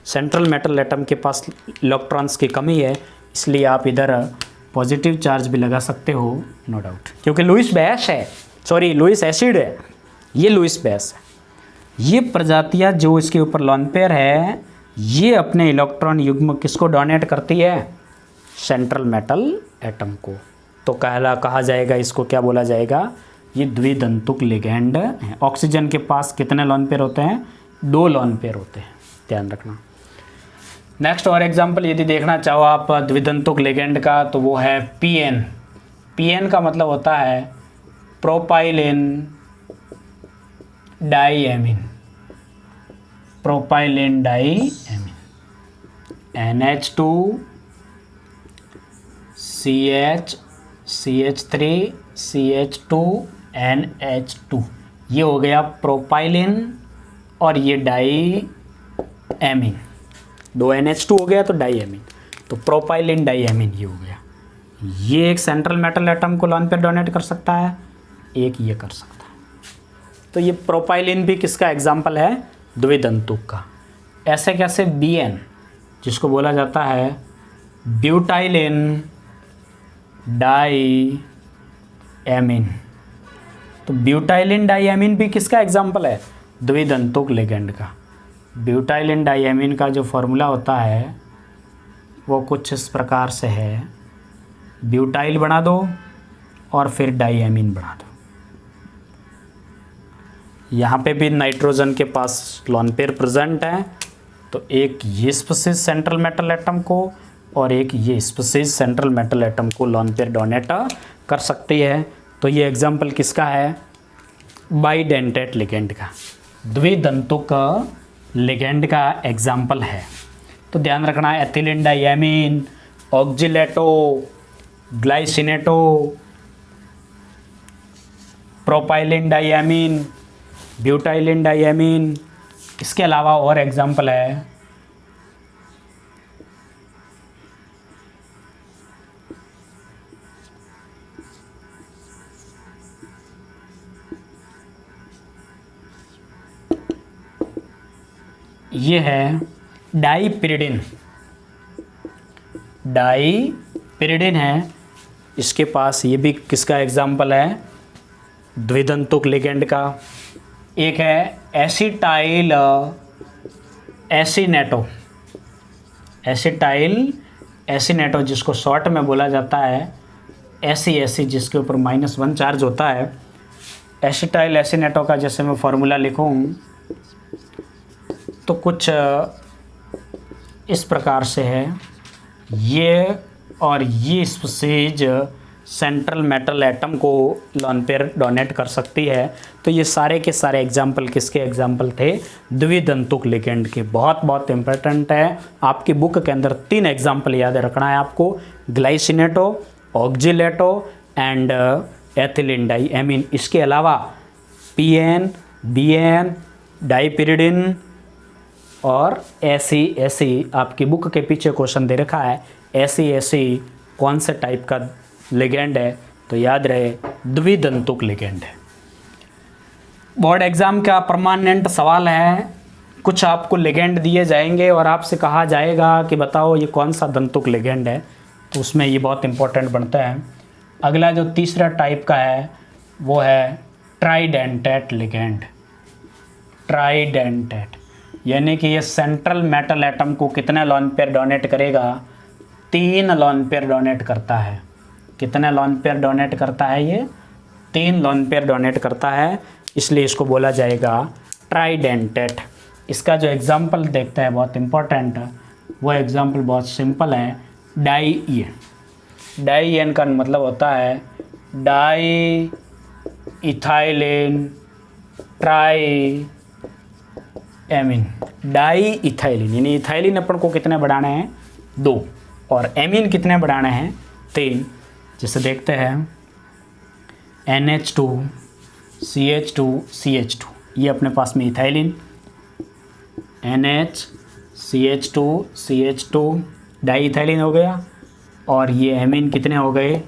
सेंट्रल मेटल एटम के पास इलेक्ट्रॉन्स की कमी है, इसलिए आप इधर पॉजिटिव चार्ज भी लगा सकते हो, नो डाउट, क्योंकि लुईस बेस है, सॉरी लुईस एसिड है, ये लुईस बेस है। ये प्रजातियाँ जो इसके ऊपर लोन पेयर है, ये अपने इलेक्ट्रॉन युग्म किसको डोनेट करती है, सेंट्रल मेटल एटम को। तो कहा जाएगा, इसको क्या बोला जाएगा, ये द्विदंतुक लिगेंड है। ऑक्सीजन के पास कितने लोन पेयर होते हैं, 2 लोन पेयर होते हैं, ध्यान रखना। नेक्स्ट और एग्जांपल यदि देखना चाहो आप द्विदंतुक लिगेंड का, तो वो है PN। PN का मतलब होता है propylene diamine, propylene diamine, NH2 CH3 CH2 NH2, ये हो गया प्रोपाइलिन और ये डाइएमीन, 2 NH2 हो गया तो डाइएमीन, तो प्रोपाइलिन डाइएमीन ये हो गया। ये एक सेंट्रल मेटल एटम को लोन पेयर डोनेट कर सकता है, एक ये कर सकता है। तो ये प्रोपाइलिन भी किसका एग्जाम्पल है, द्विदंतुक का। ऐसे कैसे BN, जिसको बोला जाता है ब्यूटाइलिन डाइएमीन, तो ब्यूटाइलिन डाइएमीन भी किसका एग्जाम्पल है, द्विदंतुक लिगेंड का। ब्यूटाइलिन डाइएमीन का जो फॉर्मूला होता है वो कुछ इस प्रकार से है, ब्यूटाइल बना दो और फिर डाइएमीन बना दो। यहाँ पे भी नाइट्रोजन के पास लोन पेयर प्रेजेंट है, तो एक ये स्पीसीज सेंट्रल मेटल एटम को और एक ये स्पीसीज सेंट्रल मेटल एटम को लोन पेयर डोनेट कर सकती है। तो ये एग्जाम्पल किसका है, बाइडेंटेट लिगेंड का, द्विदंतुक लिगेंड का एग्जाम्पल है। तो ध्यान रखना, ethylene diamine, oxalato, glycinato, propylene diamine, butylene diamine, इसके अलावा और एग्जाम्पल है ये है डाइपिरिडिन, डाइपिरिडिन है, इसके पास ये भी किसका एग्जाम्पल है, द्विदंतुक लिगेंड का। एक है एसिटाइल एसिनेटो, एसिटाइल एसिनेटो, जिसको शॉर्ट में बोला जाता है एसी, जिसके ऊपर -1 चार्ज होता है। एसिटाइल एसिनेटो का जैसे मैं फॉर्मूला लिखूँ तो कुछ इस प्रकार से है, ये और ये स्पीसीज सेंट्रल मेटल एटम को लोन पेयर डोनेट कर सकती है। तो ये सारे के सारे एग्जाम्पल किसके एग्जाम्पल थे? द्विदंतुक लिगेंड के। बहुत बहुत इंपॉर्टेंट है, आपकी बुक के अंदर 3 एग्जाम्पल याद रखना है आपको, ग्लाइसिनेटो, ऑक्जिलेटो एंड एथिलीन डाइएमीन। इसके अलावा पीएन, बीएन, डाइपिरिडिन और ऐसी आपकी बुक के पीछे क्वेश्चन दे रखा है, ऐसी कौन से टाइप का लिगेंड है? तो याद रहे द्विदंतुक लिगेंड है। बोर्ड एग्जाम का परमानेंट सवाल है, कुछ आपको लिगेंड दिए जाएंगे और आपसे कहा जाएगा कि बताओ ये कौन सा दंतुक लिगेंड है, तो उसमें ये बहुत इंपॉर्टेंट बनता है। अगला जो तीसरा टाइप का है वो है ट्राइडेंटेट लिगेंड। ट्राइडेंटेट यानी कि ये सेंट्रल मेटल एटम को कितने लोन पेयर डोनेट करेगा? 3 लोन पेयर डोनेट करता है। कितने लोन पेयर डोनेट करता है? ये 3 लोन पेयर डोनेट करता है, इसलिए इसको बोला जाएगा ट्राइडेंटेट। इसका जो एग्जाम्पल देखते हैं बहुत इंपॉर्टेंट, वो एग्जाम्पल बहुत सिंपल है, डाइएन। डाइएन का मतलब होता है di ethylene tri amine. Di ethylene यानी इथाइलिन अपन को कितने बढ़ाने हैं? 2, और एमीन कितने बढ़ाने हैं? 3। जैसे देखते हैं NH2 CH2 CH2, ये अपने पास में ethylene, NH CH2 CH2 die ethylene हो गया, और ये एमीन कितने हो गए?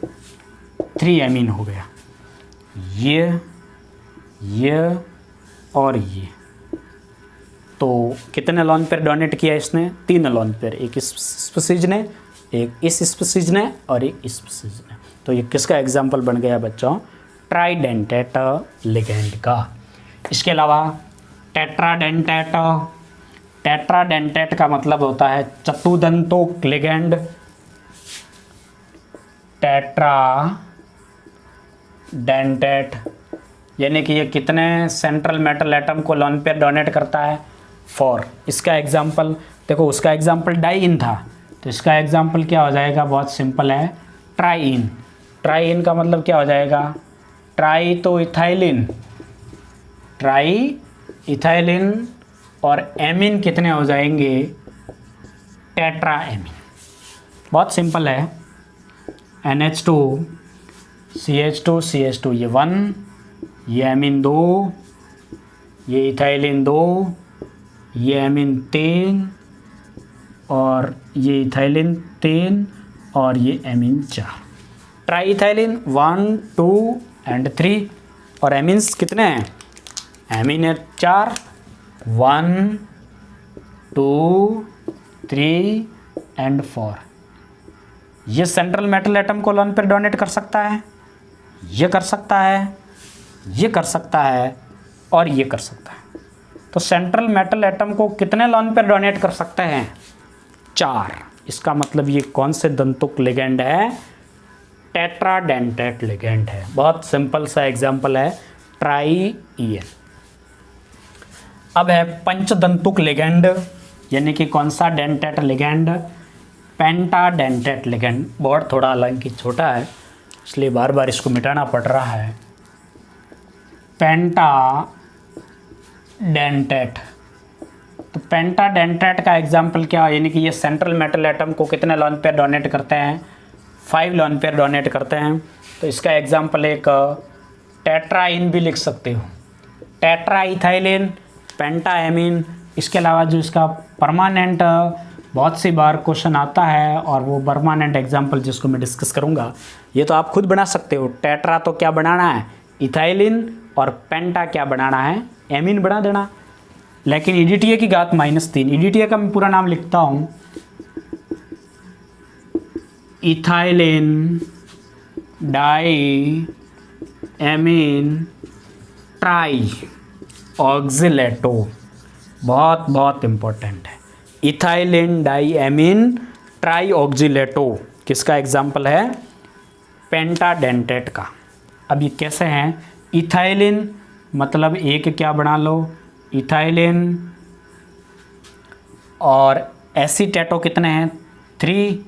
3 एमीन हो गया। ये और ये, तो कितने लोन पेयर डोनेट किया इसने? 3 लोन पेयर, एक इस स्पीसीज ने, एक इस स्पीसीज ने और एक इस स्पीसीज ने। तो ये किसका एग्जाम्पल बन गया बच्चों? ट्राइडेंटेट लिगेंड का। इसके अलावा टेट्राडेंटेट। टेट्राडेंटेट का मतलब होता है चतुदंतुक लिगेंड। टेट्राडेंटेट यानी कि ये कितने सेंट्रल मेटल एटम को लोन पेयर डोनेट करता है? 4। इसका एग्जाम्पल देखो, उसका एग्जाम्पल डाइइन था, तो इसका एग्जाम्पल क्या हो जाएगा? बहुत सिंपल है, ट्राइइन। ट्राइइन का मतलब क्या हो जाएगा? ट्राई तो इथाइलिन, ट्राई इथाइलिन, और एमीन कितने हो जाएंगे? Tetra amine. बहुत सिंपल है, NH2 CH2 CH2 ये 1, ये एमीन 2, ये इथाइलिन 2, ये एमीन 3, और ये इथाइलिन 3, और ये एमीन 4। ट्राई इथाइलिन 1, 2 एंड 3, और एमीन्स कितने हैं? एमीन है 4, 1, 2, 3 एंड 4। ये सेंट्रल मेटल एटम को लोन पेयर डोनेट कर सकता है, ये कर सकता है, ये कर सकता है, और ये कर सकता है। तो सेंट्रल मेटल एटम को कितने लोन पेयर डोनेट कर सकते हैं? 4। इसका मतलब ये कौन से दंतुक लिगेंड है? टेट्राडेंटेट लिगेंड है। बहुत सिंपल सा एग्जाम्पल है, ट्राइएन। अब है पंचदंतुक लिगेंड, यानी कि कौन सा डेंटेट लिगेंड? पेंटाडेंटेट लिगेंड। बोर्ड थोड़ा हालांकि छोटा है, इसलिए बार बार इसको मिटाना पड़ रहा है। पेंटाडेंटेट, तो पेंटाडेंटेट का एग्जाम्पल क्या? यानी कि ये सेंट्रल मेटल एटम को कितने लोन पेयर डोनेट करते हैं? 5 लोन पेयर डोनेट करते हैं। तो इसका एग्जाम्पल एक टेट्राइन भी लिख सकते हो, टेट्रा इथाइलिन, पेंटा एमीन। इसके अलावा जो इसका परमानेंट बहुत सी बार क्वेश्चन आता है, और वो परमानेंट एग्जाम्पल जिसको मैं डिस्कस करूँगा, ये तो आप खुद बना सकते हो। टेट्रा तो क्या बनाना है? इथाइलिन, और पेंटा क्या बनाना है? एमीन बना देना। लेकिन EDTA की घात -3, EDTA का मैं पूरा नाम लिखता हूँ, इथाइलिन डाई एमीन ट्राई ऑक्जिलेटो। बहुत बहुत इम्पोर्टेंट है, इथाइलिन डाई एमीन ट्राई ऑक्जिलेटो। किसका एग्जाम्पल है? पेंटाडेंटेट का। अब ये कैसे हैं? इथाइलिन मतलब एक क्या बना लो? इथाइलिन और एसीटेटो कितने हैं 3,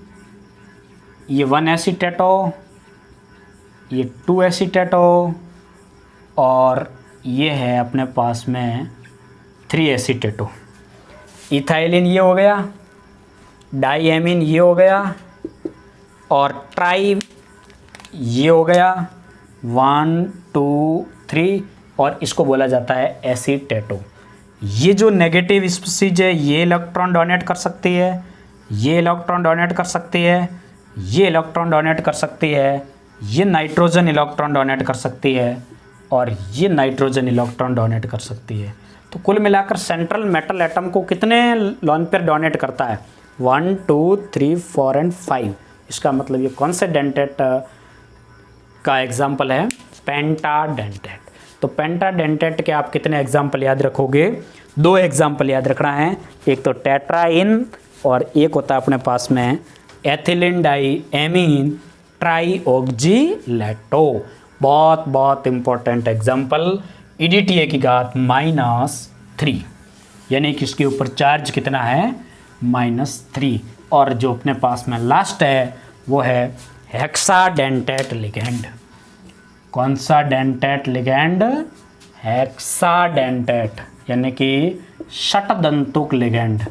ये 1 एसीटेटो, ये 2 एसीटेटो और ये है अपने पास में 3 एसीटेटो। इथाइलिन ये हो गया, डाईएमीन ये हो गया और ट्राई ये हो गया 1 2 3 और इसको बोला जाता है एसीटेटो। ये जो नेगेटिव स्पीसीज है ये इलेक्ट्रॉन डोनेट कर सकती है, ये इलेक्ट्रॉन डोनेट कर सकती है, ये इलेक्ट्रॉन डोनेट कर सकती है, ये नाइट्रोजन इलेक्ट्रॉन डोनेट कर सकती है और ये नाइट्रोजन इलेक्ट्रॉन डोनेट कर सकती है। तो कुल मिलाकर सेंट्रल मेटल एटम को कितने लोन पेयर डोनेट करता है 1 2 3 4 एंड 5। इसका मतलब ये कौन से डेंटेट का एग्जाम्पल है पेंटाडेंटेट। तो पेंटाडेंटेट के आप कितने एग्जाम्पल याद रखोगे 2 एग्जाम्पल याद रखना है, एक तो टेट्राइन और एक होता है अपने पास में एथिलीन डाईएमीन ट्राईऑक्सीलेटो। बहुत इंपॉर्टेंट एग्जाम्पल। EDTA की घात -3 यानी कि इसके ऊपर चार्ज कितना है -3। और जो अपने पास में लास्ट है वो है हेक्साडेंटेट लिगेंड। कौन सा डेंटेट लिगेंड हेक्साडेंटेट यानी कि षटदंतुक लिगेंड।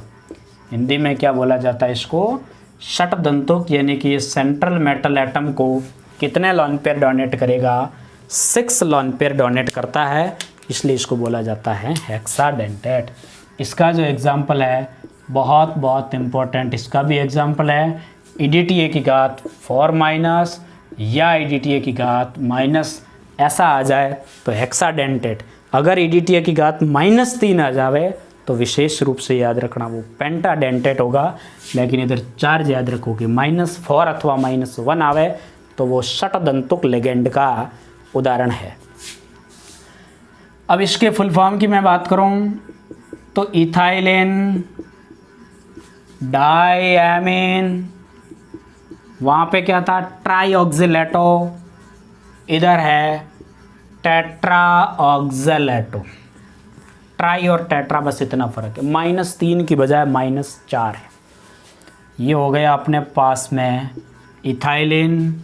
हिंदी में क्या बोला जाता है इसको षटदंतुक यानी कि ये सेंट्रल मेटल एटम को कितने लोन पेयर डोनेट करेगा 6 लोन पेयर डोनेट करता है, इसलिए इसको बोला जाता है हेक्साडेंटेट। इसका जो एग्जाम्पल है बहुत इंपॉर्टेंट, इसका भी एग्जाम्पल है EDTA की घात 4- या EDTA की घात माइनस ऐसा आ जाए तो हेक्साडेंटेट। अगर EDTA की घात -3 आ जावे तो विशेष रूप से याद रखना वो पेंटाडेंटेट होगा। लेकिन इधर चार्ज याद रखोगे -4 अथवा -1 आवे तो वो षटदंतुक लिगेंड का उदाहरण है। अब इसके फुल फॉर्म की मैं बात करूं तो इथाइलिन डाईएमीन, वहाँ पे क्या था ट्राईऑक्सीलेटो, इधर है टेट्राऑक्सीलेटो। ट्राई और टेट्रा बस इतना फ़र्क है, -3 की बजाय -4 है। ये हो गया अपने पास में इथाइलिन,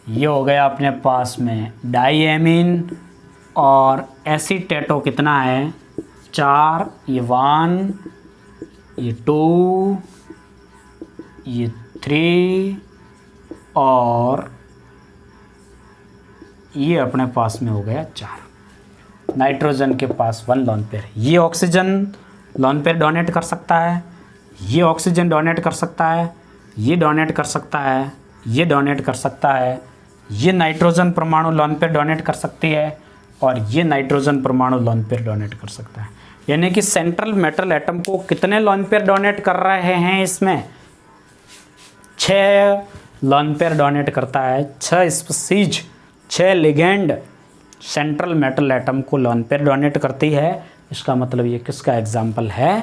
ये हो गया अपने पास में डाईएमीन और एसीटेटो कितना है 4, ये 1, ये 2, ये 3 और ये अपने पास में हो गया 4। नाइट्रोजन के पास 1 लोन पेयर। ये ऑक्सीजन लोन पेयर डोनेट कर सकता है, ये ऑक्सीजन डोनेट कर सकता है, ये डोनेट कर सकता है, ये डोनेट कर सकता है, ये नाइट्रोजन परमाणु लोन पेयर डोनेट कर सकती है और ये नाइट्रोजन परमाणु लोन पेयर डोनेट कर सकता है। यानी कि सेंट्रल मेटल एटम को कितने लोन पेयर डोनेट कर रहे हैं इसमें 6 लोन पेयर डोनेट करता है। 6 species 6 ligand central metal atom को लोन पेयर डोनेट करती है। इसका मतलब ये किसका एग्जाम्पल है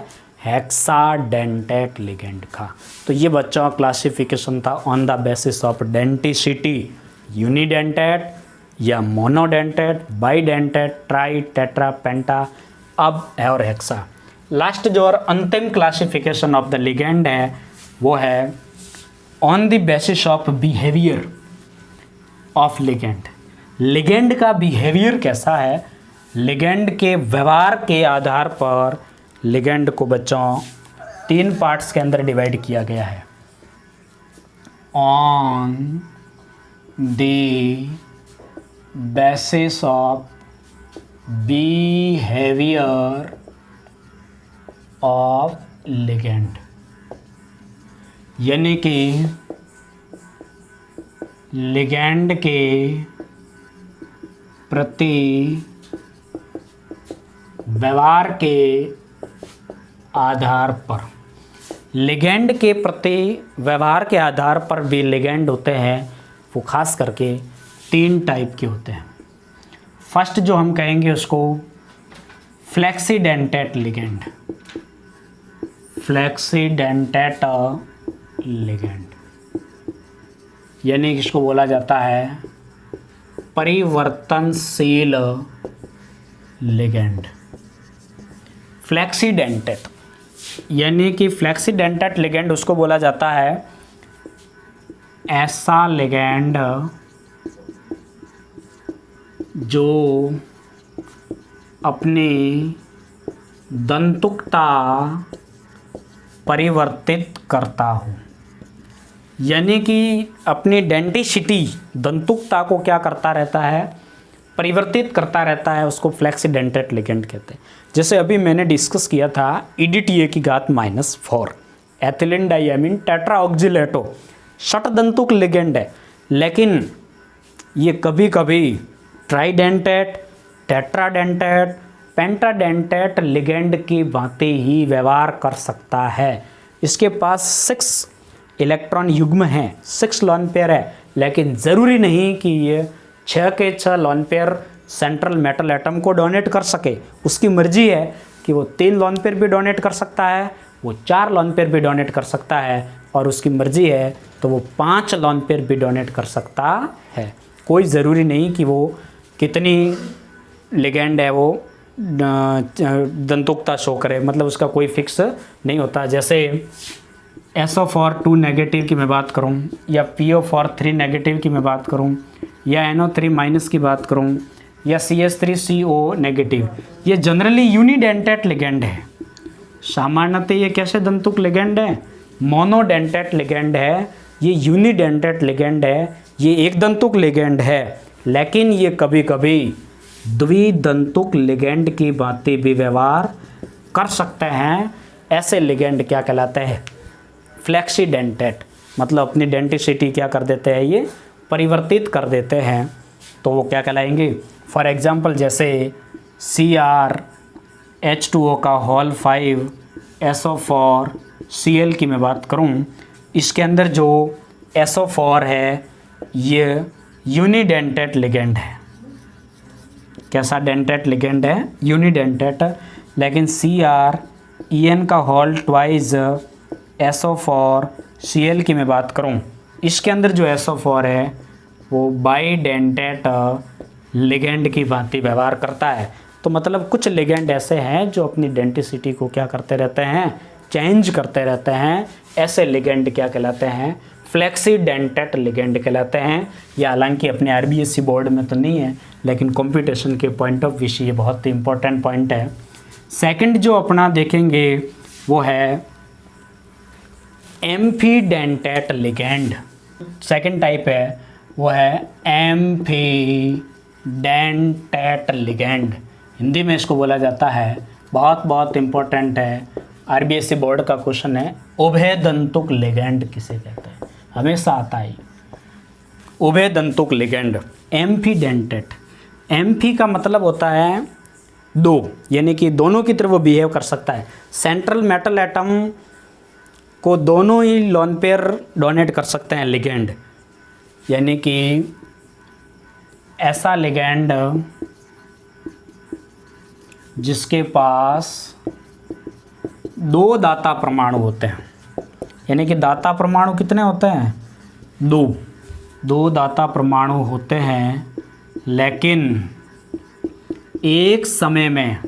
हेक्साडेंटेट लिगेंड का। तो ये बच्चों का क्लासिफिकेशन था on the basis of denticity, unidentate या मोनोडेंटेट, बाईडेंटेट, ट्राई, टेट्रा, पेंटा, अब है और हेक्सा। लास्ट जो और अंतिम क्लासिफिकेशन ऑफ द लिगेंड है वो है on the basis of behaviour of ligand. Ligand का बिहेवियर कैसा है, लिगेंड के व्यवहार के आधार पर लिगेंड को बच्चों 3 पार्ट्स के अंदर डिवाइड किया गया है। On the basis of behaviour of ligand, यानी कि लिगेंड के प्रति व्यवहार के आधार पर, लिगेंड के प्रति व्यवहार के आधार पर भी लिगेंड होते हैं वो खास करके 3 टाइप के होते हैं। फर्स्ट जो हम कहेंगे उसको फ्लेक्सीडेंटेट लिगेंड, फ्लेक्सीडेंटेट लिगेंड यानी इसको बोला जाता है परिवर्तनशील लिगेंड। फ्लेक्सीडेंटेट यानी कि फ्लेक्सीडेंटेट लिगेंड उसको बोला जाता है ऐसा लिगेंड जो अपनी दंतुकता परिवर्तित करता हो, यानी कि अपनी डेंटिसिटी दंतुकता को क्या करता रहता है, परिवर्तित करता रहता है, उसको फ्लेक्सीडेंटेट लिगेंड कहते हैं। जैसे अभी मैंने डिस्कस किया था EDTA की घात -4 एथिलीन डाइएमीन टेट्राऑक्जिलेटो षटदंतुक लिगेंड है, लेकिन ये कभी कभी ट्राइडेंटेट, टेट्राडेंटेट, पेंटाडेंटेट लिगेंड की भांति ही व्यवहार कर सकता है। इसके पास 6 इलेक्ट्रॉन युग्म हैं, 6 लोन पेयर है, लेकिन ज़रूरी नहीं कि ये 6 के 6 lone pair central metal atom को डोनेट कर सके। उसकी मर्जी है कि वो 3 लोन पेयर भी डोनेट कर सकता है, वो 4 लोन पेयर भी डोनेट कर सकता है, और उसकी मर्जी है तो वो 5 लोन पेयर भी डोनेट कर सकता है। कोई ज़रूरी नहीं कि वो कितनी लिगेंड है वो दंतुकता शो करे, मतलब उसका कोई फिक्स नहीं होता। जैसे SO4 नेगेटिव की मैं बात करूं, या PO4 नेगेटिव की मैं बात करूं, या NO3- की बात करूं, या CH3CO नेगेटिव, ये जनरली यूनिडेंटेट लिगेंड है। सामान्यतः ये कैसे दंतुक लिगेंड है, मोनोडेंटेट लिगेंड है, ये यूनिडेंटेट लिगेंड है, ये एक दंतुक लिगेंड है, लेकिन ये कभी कभी द्विदंतुक लिगेंड की भांति भी व्यवहार कर सकते हैं। ऐसे लिगेंड क्या कहलाते हैं, फ्लेक्सीडेंटेट, मतलब अपनी डेंटिसिटी क्या कर देते हैं, ये परिवर्तित कर देते हैं, तो वो क्या कहलाएंगे। फॉर एग्जांपल जैसे CrH2O का होल 5 SO4 Cl की मैं बात करूं, इसके अंदर जो SO4 है ये यूनिडेंटेट लिगेंड है। कैसा डेंटेट लिगेंड है, यूनिडेंटेट, लेकिन CrEn का होल ट्वाइस SO4 Cl की मैं बात करूं, इसके अंदर जो SO4 है वो बाइडेंटेट लिगेंड की भांति व्यवहार करता है। तो मतलब कुछ लिगेंड ऐसे हैं जो अपनी डेंटिसिटी को क्या करते रहते हैं, चेंज करते रहते हैं। ऐसे लिगेंड क्या कहलाते हैं, फ्लेक्सीडेंटेट लिगेंड कहलाते हैं। या हालांकि अपने RBSc बोर्ड में तो नहीं है, लेकिन कंपटीशन के पॉइंट ऑफ व्यू से ये बहुत ही इंपॉर्टेंट पॉइंट है। सेकंड जो अपना देखेंगे वो है एम्फीडेंटेट लिगेंड। सेकंड टाइप है वो है एम्फीडेंटेट लिगेंड, हिंदी में इसको बोला जाता है, बहुत इंपॉर्टेंट है, RBSc बोर्ड का क्वेश्चन है, उभयदंतुक लिगेंड किसे कहते हैं, हमेशा आता है उभयदंतुक लिगेंड। एम्फीडेंटेट, एम्फी का मतलब होता है 2, यानी कि दोनों की तरफ वो बिहेव कर सकता है। सेंट्रल मेटल एटम को दोनों ही लोन पेयर डोनेट कर सकते हैं लिगेंड, यानी कि ऐसा लिगेंड जिसके पास 2 दाता परमाणु होते हैं, यानी कि दाता परमाणु कितने होते हैं, 2 दाता परमाणु होते हैं, लेकिन एक समय में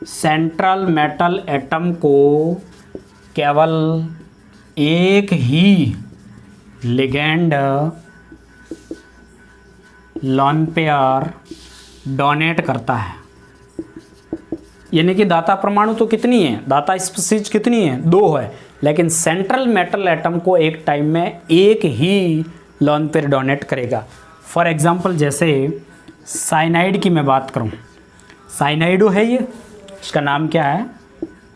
सेंट्रल मेटल एटम को केवल एक ही लिगेंड लोन पेयर डोनेट करता है। यानी कि दाता परमाणु तो कितनी है, दाता स्पीशीज कितनी है, 2 है, लेकिन सेंट्रल मेटल एटम को एक टाइम में एक ही लोन पेयर डोनेट करेगा। फॉर एग्जांपल जैसे साइनाइड की मैं बात करूं, साइनाइडो है ये, इसका नाम क्या है,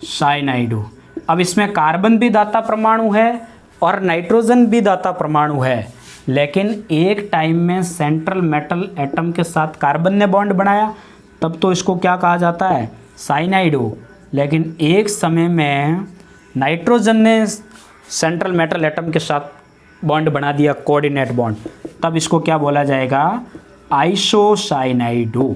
साइनाइडो। अब इसमें कार्बन भी दाता परमाणु है और नाइट्रोजन भी दाता परमाणु है, लेकिन एक टाइम में सेंट्रल मेटल एटम के साथ कार्बन ने बॉन्ड बनाया, तब तो इसको क्या कहा जाता है, साइनाइडो। लेकिन एक समय में नाइट्रोजन ने सेंट्रल मेटल एटम के साथ बॉन्ड बना दिया, कोऑर्डिनेट बॉन्ड, तब इसको क्या बोला जाएगा, आइसोसाइनाइडो।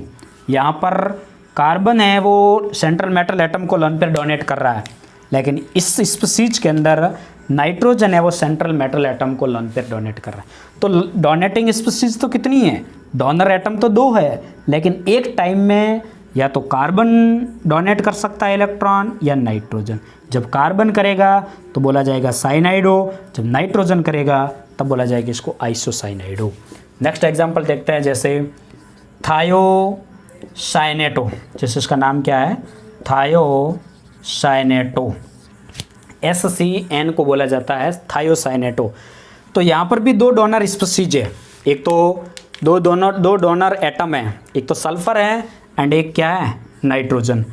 यहाँ पर कार्बन है वो सेंट्रल मेटल एटम को लोन पेयर डोनेट कर रहा है, लेकिन इस स्पीशीज के अंदर नाइट्रोजन है वो सेंट्रल मेटल एटम को लोन पेयर डोनेट कर रहा है। तो डोनेटिंग स्पीशीज तो कितनी है, डोनर एटम तो 2 है, लेकिन एक टाइम में या तो कार्बन डोनेट कर सकता है इलेक्ट्रॉन या नाइट्रोजन। जब कार्बन करेगा तो बोला जाएगा साइनाइड हो, जब नाइट्रोजन करेगा तब बोला जाएगा इसको आइसोसाइनाइड हो। नेक्स्ट एग्जांपल देखते हैं, जैसे थायोसाइनेटो, जैसे इसका नाम क्या है, थायोसाइनेटो, SCN को बोला जाता है थायोसाइनेटो। तो यहाँ पर भी दो डोनर स्पीशीज है, एक तो दो डोनर एटम है, एक तो सल्फर है एंड एक क्या है, नाइट्रोजन।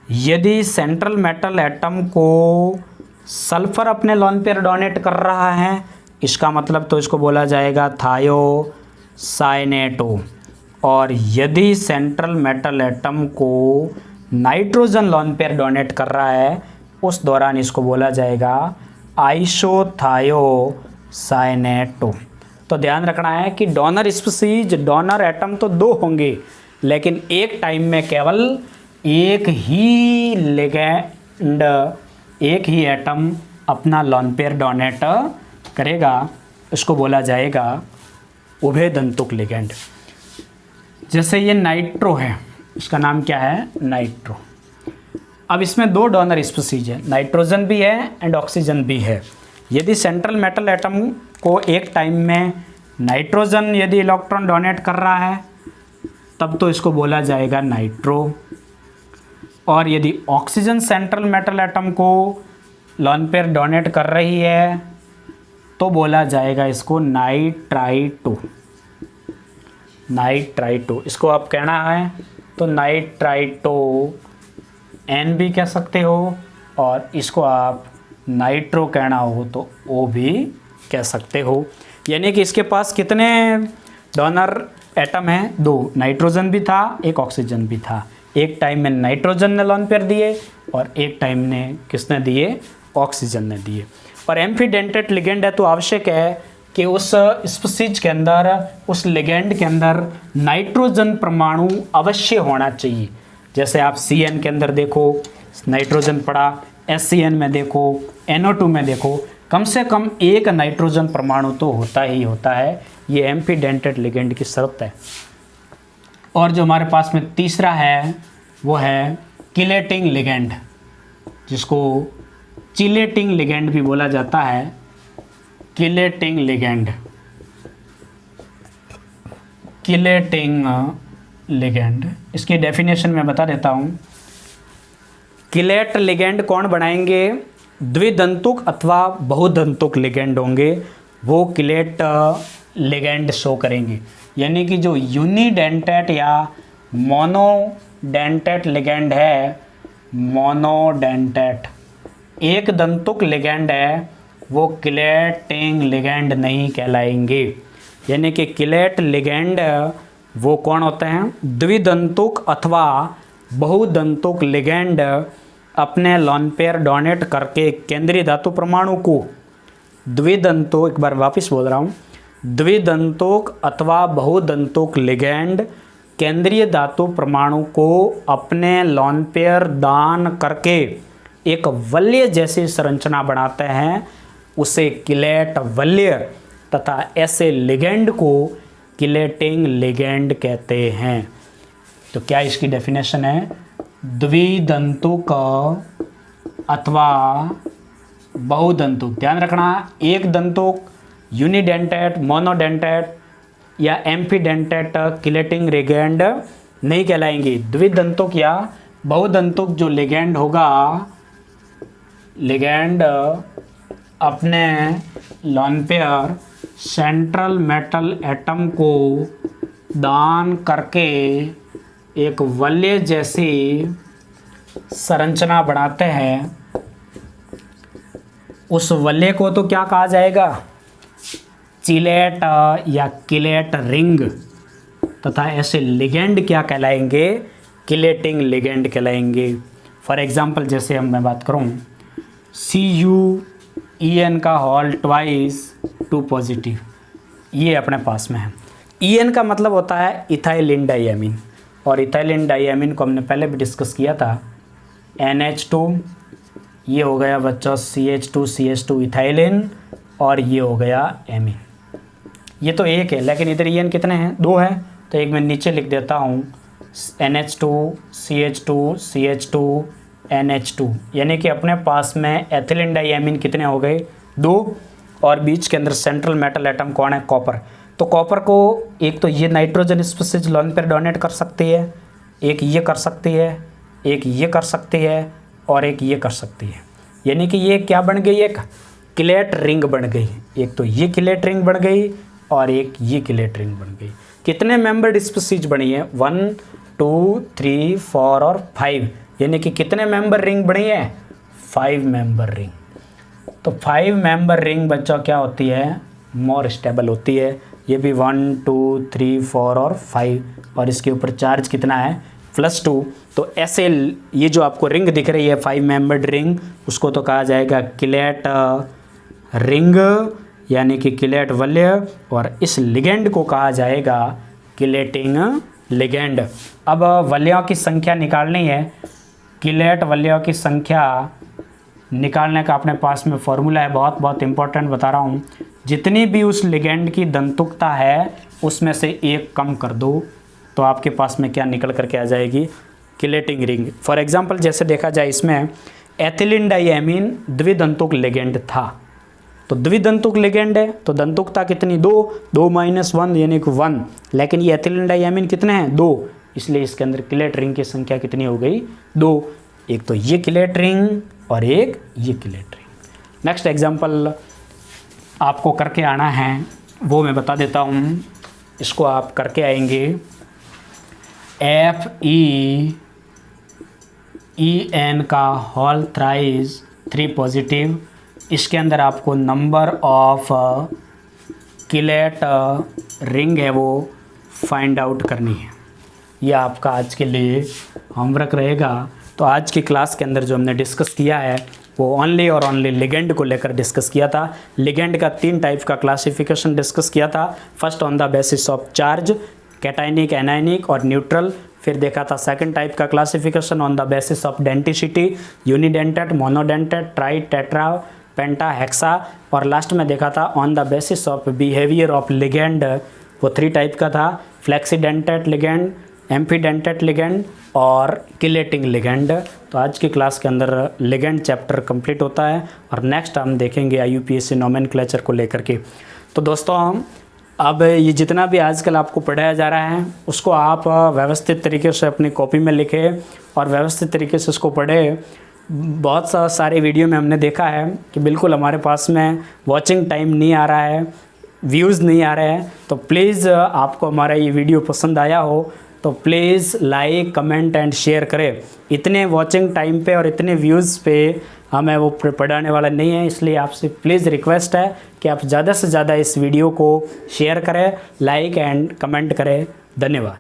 यदि सेंट्रल मेटल एटम को सल्फर अपने लोन पेयर डोनेट कर रहा है, इसका मतलब तो इसको बोला जाएगा थायोसाइनेटो। और यदि सेंट्रल मेटल एटम को नाइट्रोजन लोन पेयर डोनेट कर रहा है, उस दौरान इसको बोला जाएगा आइसोथायोसाइनेटो। तो ध्यान रखना है कि डोनर स्पीशीज, डोनर एटम तो दो होंगे, लेकिन एक टाइम में केवल एक ही लिगेंड, एक ही एटम अपना लोन पेयर डोनेट करेगा, इसको बोला जाएगा उभयदंतुक लिगेंड। जैसे ये नाइट्रो है, इसका नाम क्या है, नाइट्रो। अब इसमें दो डोनर स्पीशीज है, नाइट्रोजन भी है एंड ऑक्सीजन भी है। यदि सेंट्रल मेटल एटम को एक टाइम में नाइट्रोजन यदि इलेक्ट्रॉन डोनेट कर रहा है, तब तो इसको बोला जाएगा नाइट्रो। और यदि ऑक्सीजन सेंट्रल मेटल एटम को लोन पेयर डोनेट कर रही है, तो बोला जाएगा इसको नाइट्राइटो, नाइट्राइटो। इसको आप कहना है तो नाइट्राइटो N भी कह सकते हो, और इसको आप नाइट्रो कहना हो तो O भी कह सकते हो। यानी कि इसके पास कितने डोनर एटम हैं, दो, नाइट्रोजन भी था, एक ऑक्सीजन भी था। एक टाइम में नाइट्रोजन ने लोन पेयर दिए और एक टाइम ने किसने दिए, ऑक्सीजन ने दिए। और एम्फीडेंटेड लिगेंड है तो आवश्यक है कि उस स्पीशीज के अंदर, उस लिगेंड के अंदर नाइट्रोजन परमाणु अवश्य होना चाहिए। जैसे आप CN के अंदर देखो नाइट्रोजन पड़ा, SCN में देखो, NO2 में देखो, कम से कम एक नाइट्रोजन परमाणु तो होता ही होता है। ये एम्फीडेंटेड लिगेंड की शर्त है। और जो हमारे पास में तीसरा है वो है किलेटिंग लिगेंड, जिसको चिलेटिंग लिगेंड भी बोला जाता है। किलेटिंग लिगेंड, किलेटिंग लिगेंड, इसकी डेफिनेशन मैं बता देता हूँ। किलेट लिगेंड कौन बनाएंगे, द्विदंतुक अथवा बहुदंतुक लिगेंड होंगे, वो किलेट लिगेंड शो करेंगे। यानी कि जो यूनिडेंटेट या मोनोडेंटेट लिगेंड है, मोनोडेंटेट एक दंतुक लिगेंड है, वो किलेटिंग लिगेंड नहीं कहलाएंगे। यानी कि किलेट लिगेंड वो कौन होते हैं, द्विदंतुक अथवा बहुदंतुक लिगेंड अपने लोन पेयर डोनेट करके केंद्रीय धातु परमाणु को, द्विदंतुक, एक बार वापस बोल रहा हूँ, द्विदंतुक अथवा बहुदंतुक लिगेंड केंद्रीय धातु परमाणु को अपने लोन पेयर दान करके एक वलय जैसी संरचना बनाते हैं, उसे किलेट वलय, तथा ऐसे लिगेंड को किलेटिंग लिगेंड कहते हैं। तो क्या इसकी डेफिनेशन है, द्विदंतुक अथवा बहुदंतुक। ध्यान रखना, एक दंतुक, यूनिडेंटेट, मोनोडेंटेट या एम्फीडेंटेट किलेटिंग लिगेंड नहीं कहलाएंगे। द्विदंतुक या बहुदंतुक जो लिगेंड होगा, लिगेंड अपने lone pair central metal atom को दान करके एक वलय जैसी संरचना बनाते हैं, उस वलय को तो क्या कहा जाएगा, चिलेट या किलेट रिंग, तथा ऐसे लिगेंड क्या कहलाएंगे, किलेटिंग लिगेंड कहलाएंगे। फॉर एग्जांपल जैसे मैं बात करूं, CuEn का होल ट्वाइस 2 पॉजिटिव, ये अपने पास में है। En का मतलब होता है इथाइलिन डाइएमीन, और इथाइलिन डाइएमीन को हमने पहले भी डिस्कस किया था। NH2, ये हो गया बच्चों CH2 इथाइलिन, और ये हो गया एमीन। ये तो एक है, लेकिन इधर En कितने हैं, 2 है, तो एक मैं नीचे लिख देता हूँ NH2 CH2 CH2 NH2, यानी कि अपने पास में एथिलीन डाइएमीन कितने हो गए? 2, और बीच के अंदर सेंट्रल मेटल एटम कौन है? कॉपर। तो कॉपर को एक तो ये nitrogen species lone pair donate कर सकती है, एक ये कर सकती है, एक ये कर सकती है, और एक ये कर सकती है। यानी कि ये क्या बन गई? एक किलेट रिंग बन गई। एक तो ये किलेट रिंग बन गई और एक ये किलेट रिंग बन गई। कितने मेंबर्ड स्पीशीज बनी है? 1 2 3 4 और 5, यानी कि कितने मेंबर रिंग बनी है? 5 मेंबर रिंग। तो 5 मेंबर रिंग बच्चों क्या होती है? मोर स्टेबल होती है। ये भी 1 2 3 4 और 5, और इसके ऊपर चार्ज कितना है? +2। तो ऐसे ये जो आपको रिंग दिख रही है 5 मेंबर्ड रिंग, उसको तो कहा जाएगा किलेट रिंग, यानी कि किलेट वलय, और इस लिगेंड को कहा जाएगा किलेटिंग लिगेंड। अब वलयों की संख्या निकालनी है। किलेट वलयों की संख्या निकालने का अपने पास में फॉर्मूला है, बहुत इंपॉर्टेंट बता रहा हूँ। जितनी भी उस लिगेंड की दंतुकता है उसमें से एक कम कर दो, तो आपके पास में क्या निकल करके आ जाएगी? Chelating ring. फॉर एग्जांपल जैसे देखा जाए, इसमें एथिलीन डाइएमीन द्विदंतुक लिगेंड था, तो द्विदंतुक लिगेंड है तो दंतुकता कितनी? 2 2 - 1 यानी कि 1, लेकिन ये एथिलीन डाइएमीन कितने हैं? 2, इसलिए इसके अंदर किलेट रिंग की संख्या कितनी हो गई? 2। एक तो ये किलेट रिंग और एक ये किलेट रिंग। नेक्स्ट एग्जांपल आपको करके आना है, वो मैं बता देता हूँ। इसको आप करके आएंगे। FeEn का होल थ्राइस 3 पॉजिटिव, इसके अंदर आपको नंबर ऑफ किलेट रिंग है वो फाइंड आउट करनी है। यह आपका आज के लिए होमवर्क रहेगा। तो आज की क्लास के अंदर जो हमने डिस्कस किया है वो ओनली और ओनली लिगेंड को लेकर डिस्कस किया था। लिगेंड का 3 टाइप का क्लासिफिकेशन डिस्कस किया था। First on the basis of charge, cationic, anionic और न्यूट्रल। फिर देखा था सेकंड टाइप का classification on the basis of denticity, unidentate, monodentate, try, tetra, penta, hexa. और लास्ट में देखा था on the basis of behaviour of ligand, वो 3 टाइप का था, फ्लेक्सीडेंटेड लिगेंड, एम्फीडेंटेड लिगेंड और किलेटिंग लिगेंड। तो आज की क्लास के अंदर लिगेंड चैप्टर कंप्लीट होता है और नेक्स्ट हम देखेंगे IUPAC नोमेनक्लेचर को लेकर के। तो दोस्तों अब ये जितना भी आजकल आपको पढ़ाया जा रहा है उसको आप व्यवस्थित तरीके से अपनी कॉपी में लिखें और व्यवस्थित तरीके से उसको पढ़ें। बहुत सारे वीडियो में हमने देखा है कि बिल्कुल हमारे पास में वॉचिंग टाइम नहीं आ रहा है, व्यूज़ नहीं आ रहे हैं। तो प्लीज़ आपको हमारा ये वीडियो पसंद आया हो तो please like, comment and share करें। इतने वॉचिंग टाइम पे और इतने व्यूज़ पे हमें वो पढ़ाने वाला नहीं है, इसलिए आपसे प्लीज़ रिक्वेस्ट है कि आप ज़्यादा से ज़्यादा इस वीडियो को शेयर करें, लाइक एंड कमेंट करें। धन्यवाद।